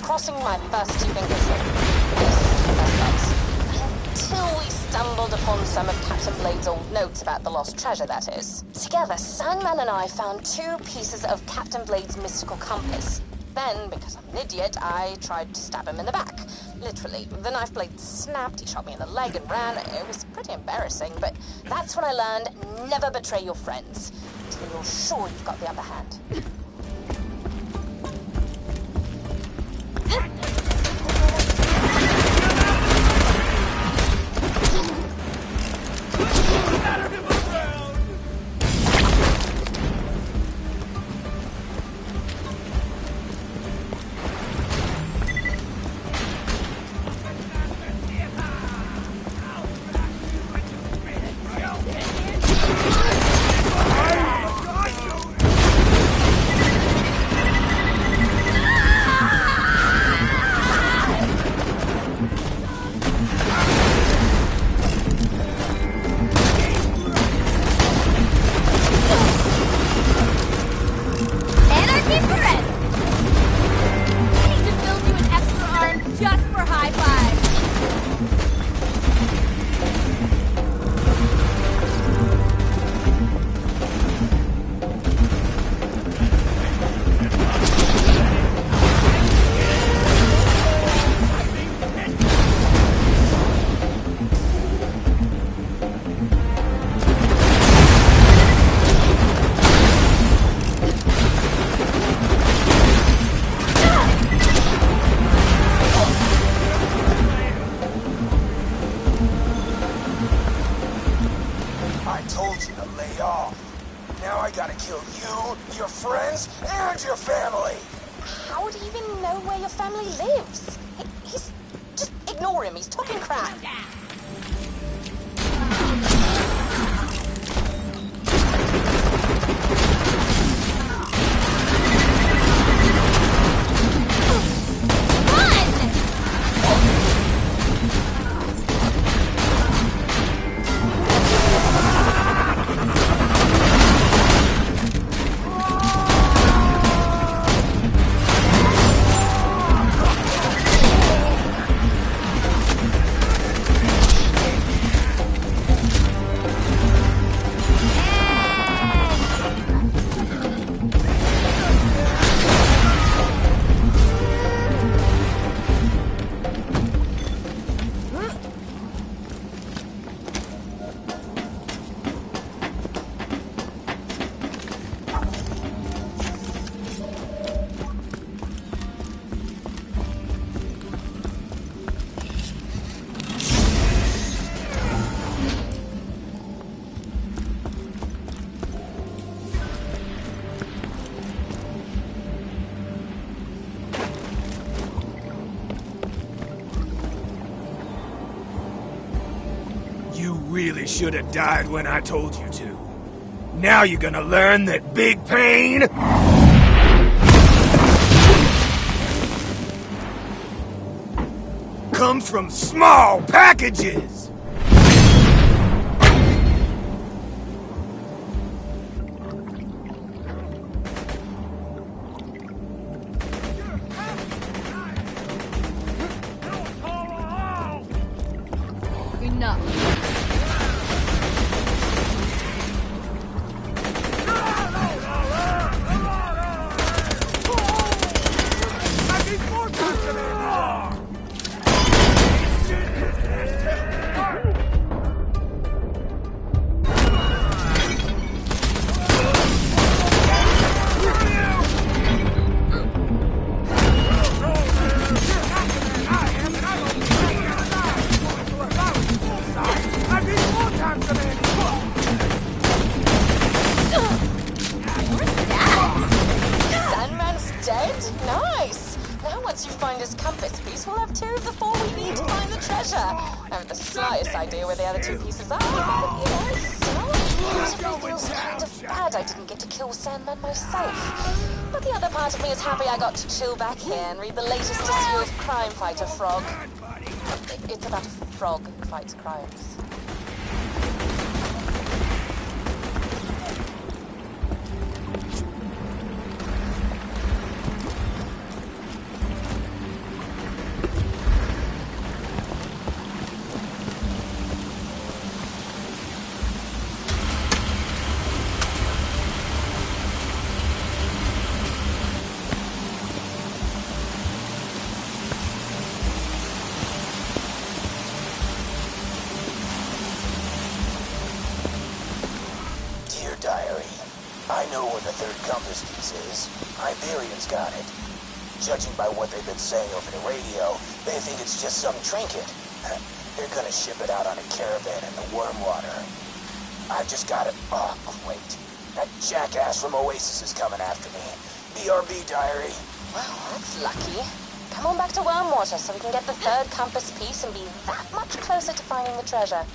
S17: Crossing my first two fingers here. Until we stumbled upon some of Captain Blade's old notes about the lost treasure, that is. Together, Sandman and I found 2 pieces of Captain Blade's mystical compass. Then, because I'm an idiot, I tried to stab him in the back. Literally. The knife blade snapped, he shot me in the leg and ran. It was pretty embarrassing, but that's when I learned never betray your friends until you're sure you've got the upper hand.
S21: really should have died when I told you to. Now you're gonna learn that big pain comes from small packages!
S3: Enough.
S17: Idea where the other two pieces are, but you know, still, it feels kind of bad I didn't get to kill Sandman myself. But the other part of me is happy I got to chill back here and read the latest issue of Crime Fighter Frog. It's about a frog who fights crimes.
S5: Judging by what they've been saying over the radio, they think it's just some trinket. They're gonna ship it out on a caravan in the Wormwater. I've just got it. Oh, great. That jackass from Oasis is coming after me. BRB, diary.
S17: Well, that's lucky. Come on back to Wormwater so we can get the third compass piece and be that much closer to finding the treasure.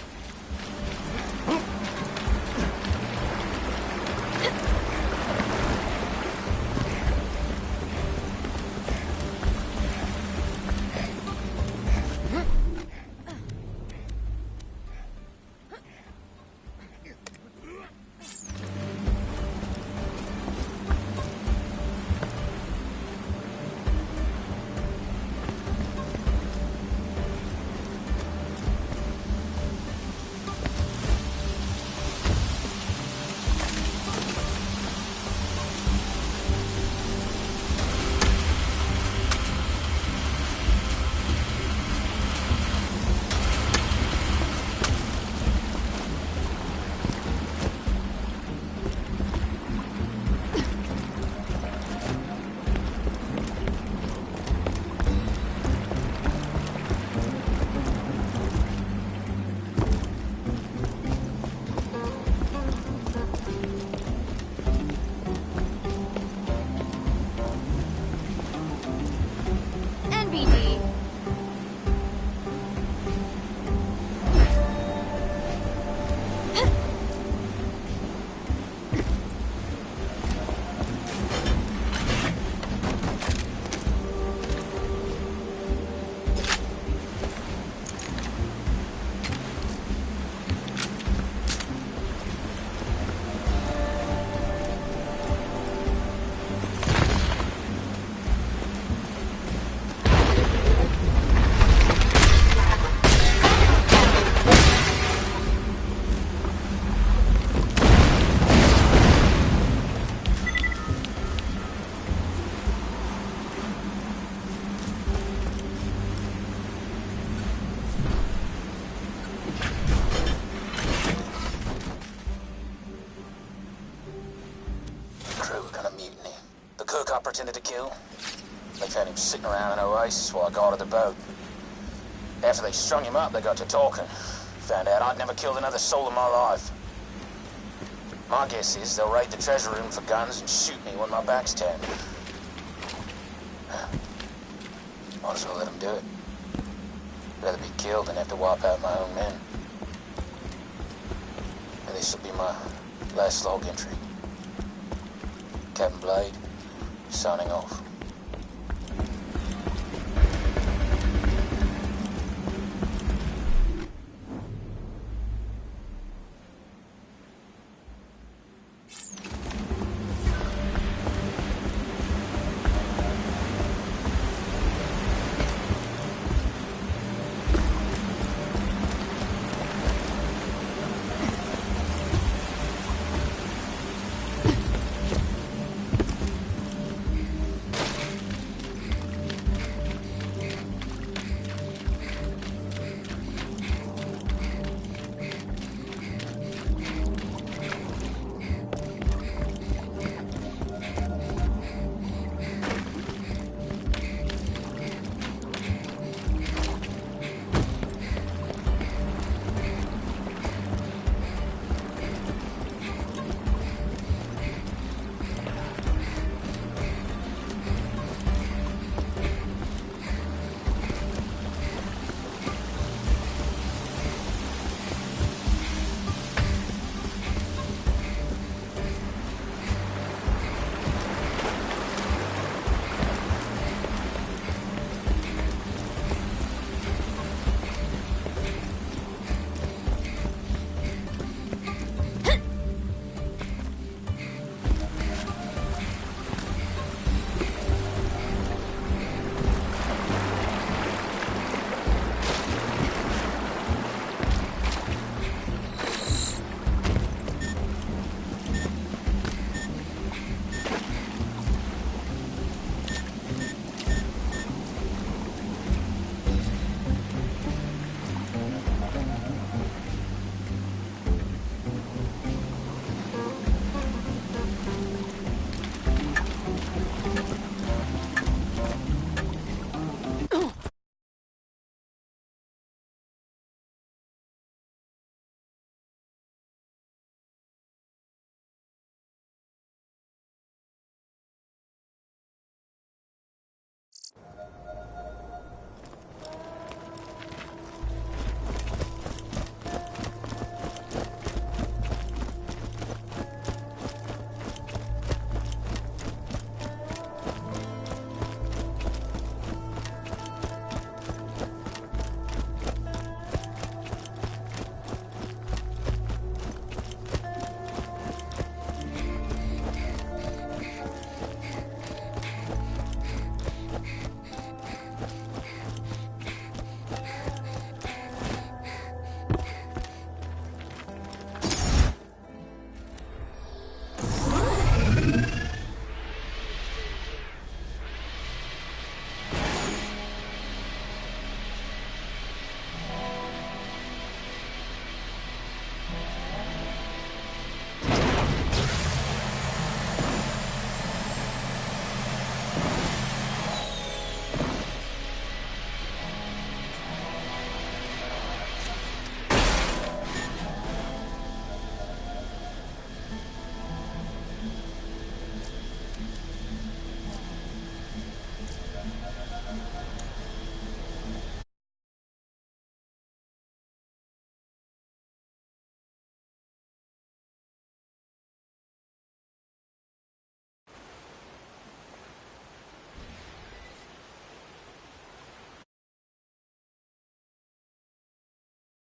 S10: Pretended to kill. They found him sitting around an oasis while I guarded the boat. After they strung him up, they got to talking. Found out I'd never killed another soul in my life. My guess is they'll raid the treasure room for guns and shoot me when my back's turned. Might as well let them do it. Rather be killed than have to wipe out my own men. this will be my last log entry. Captain Blade, signing off.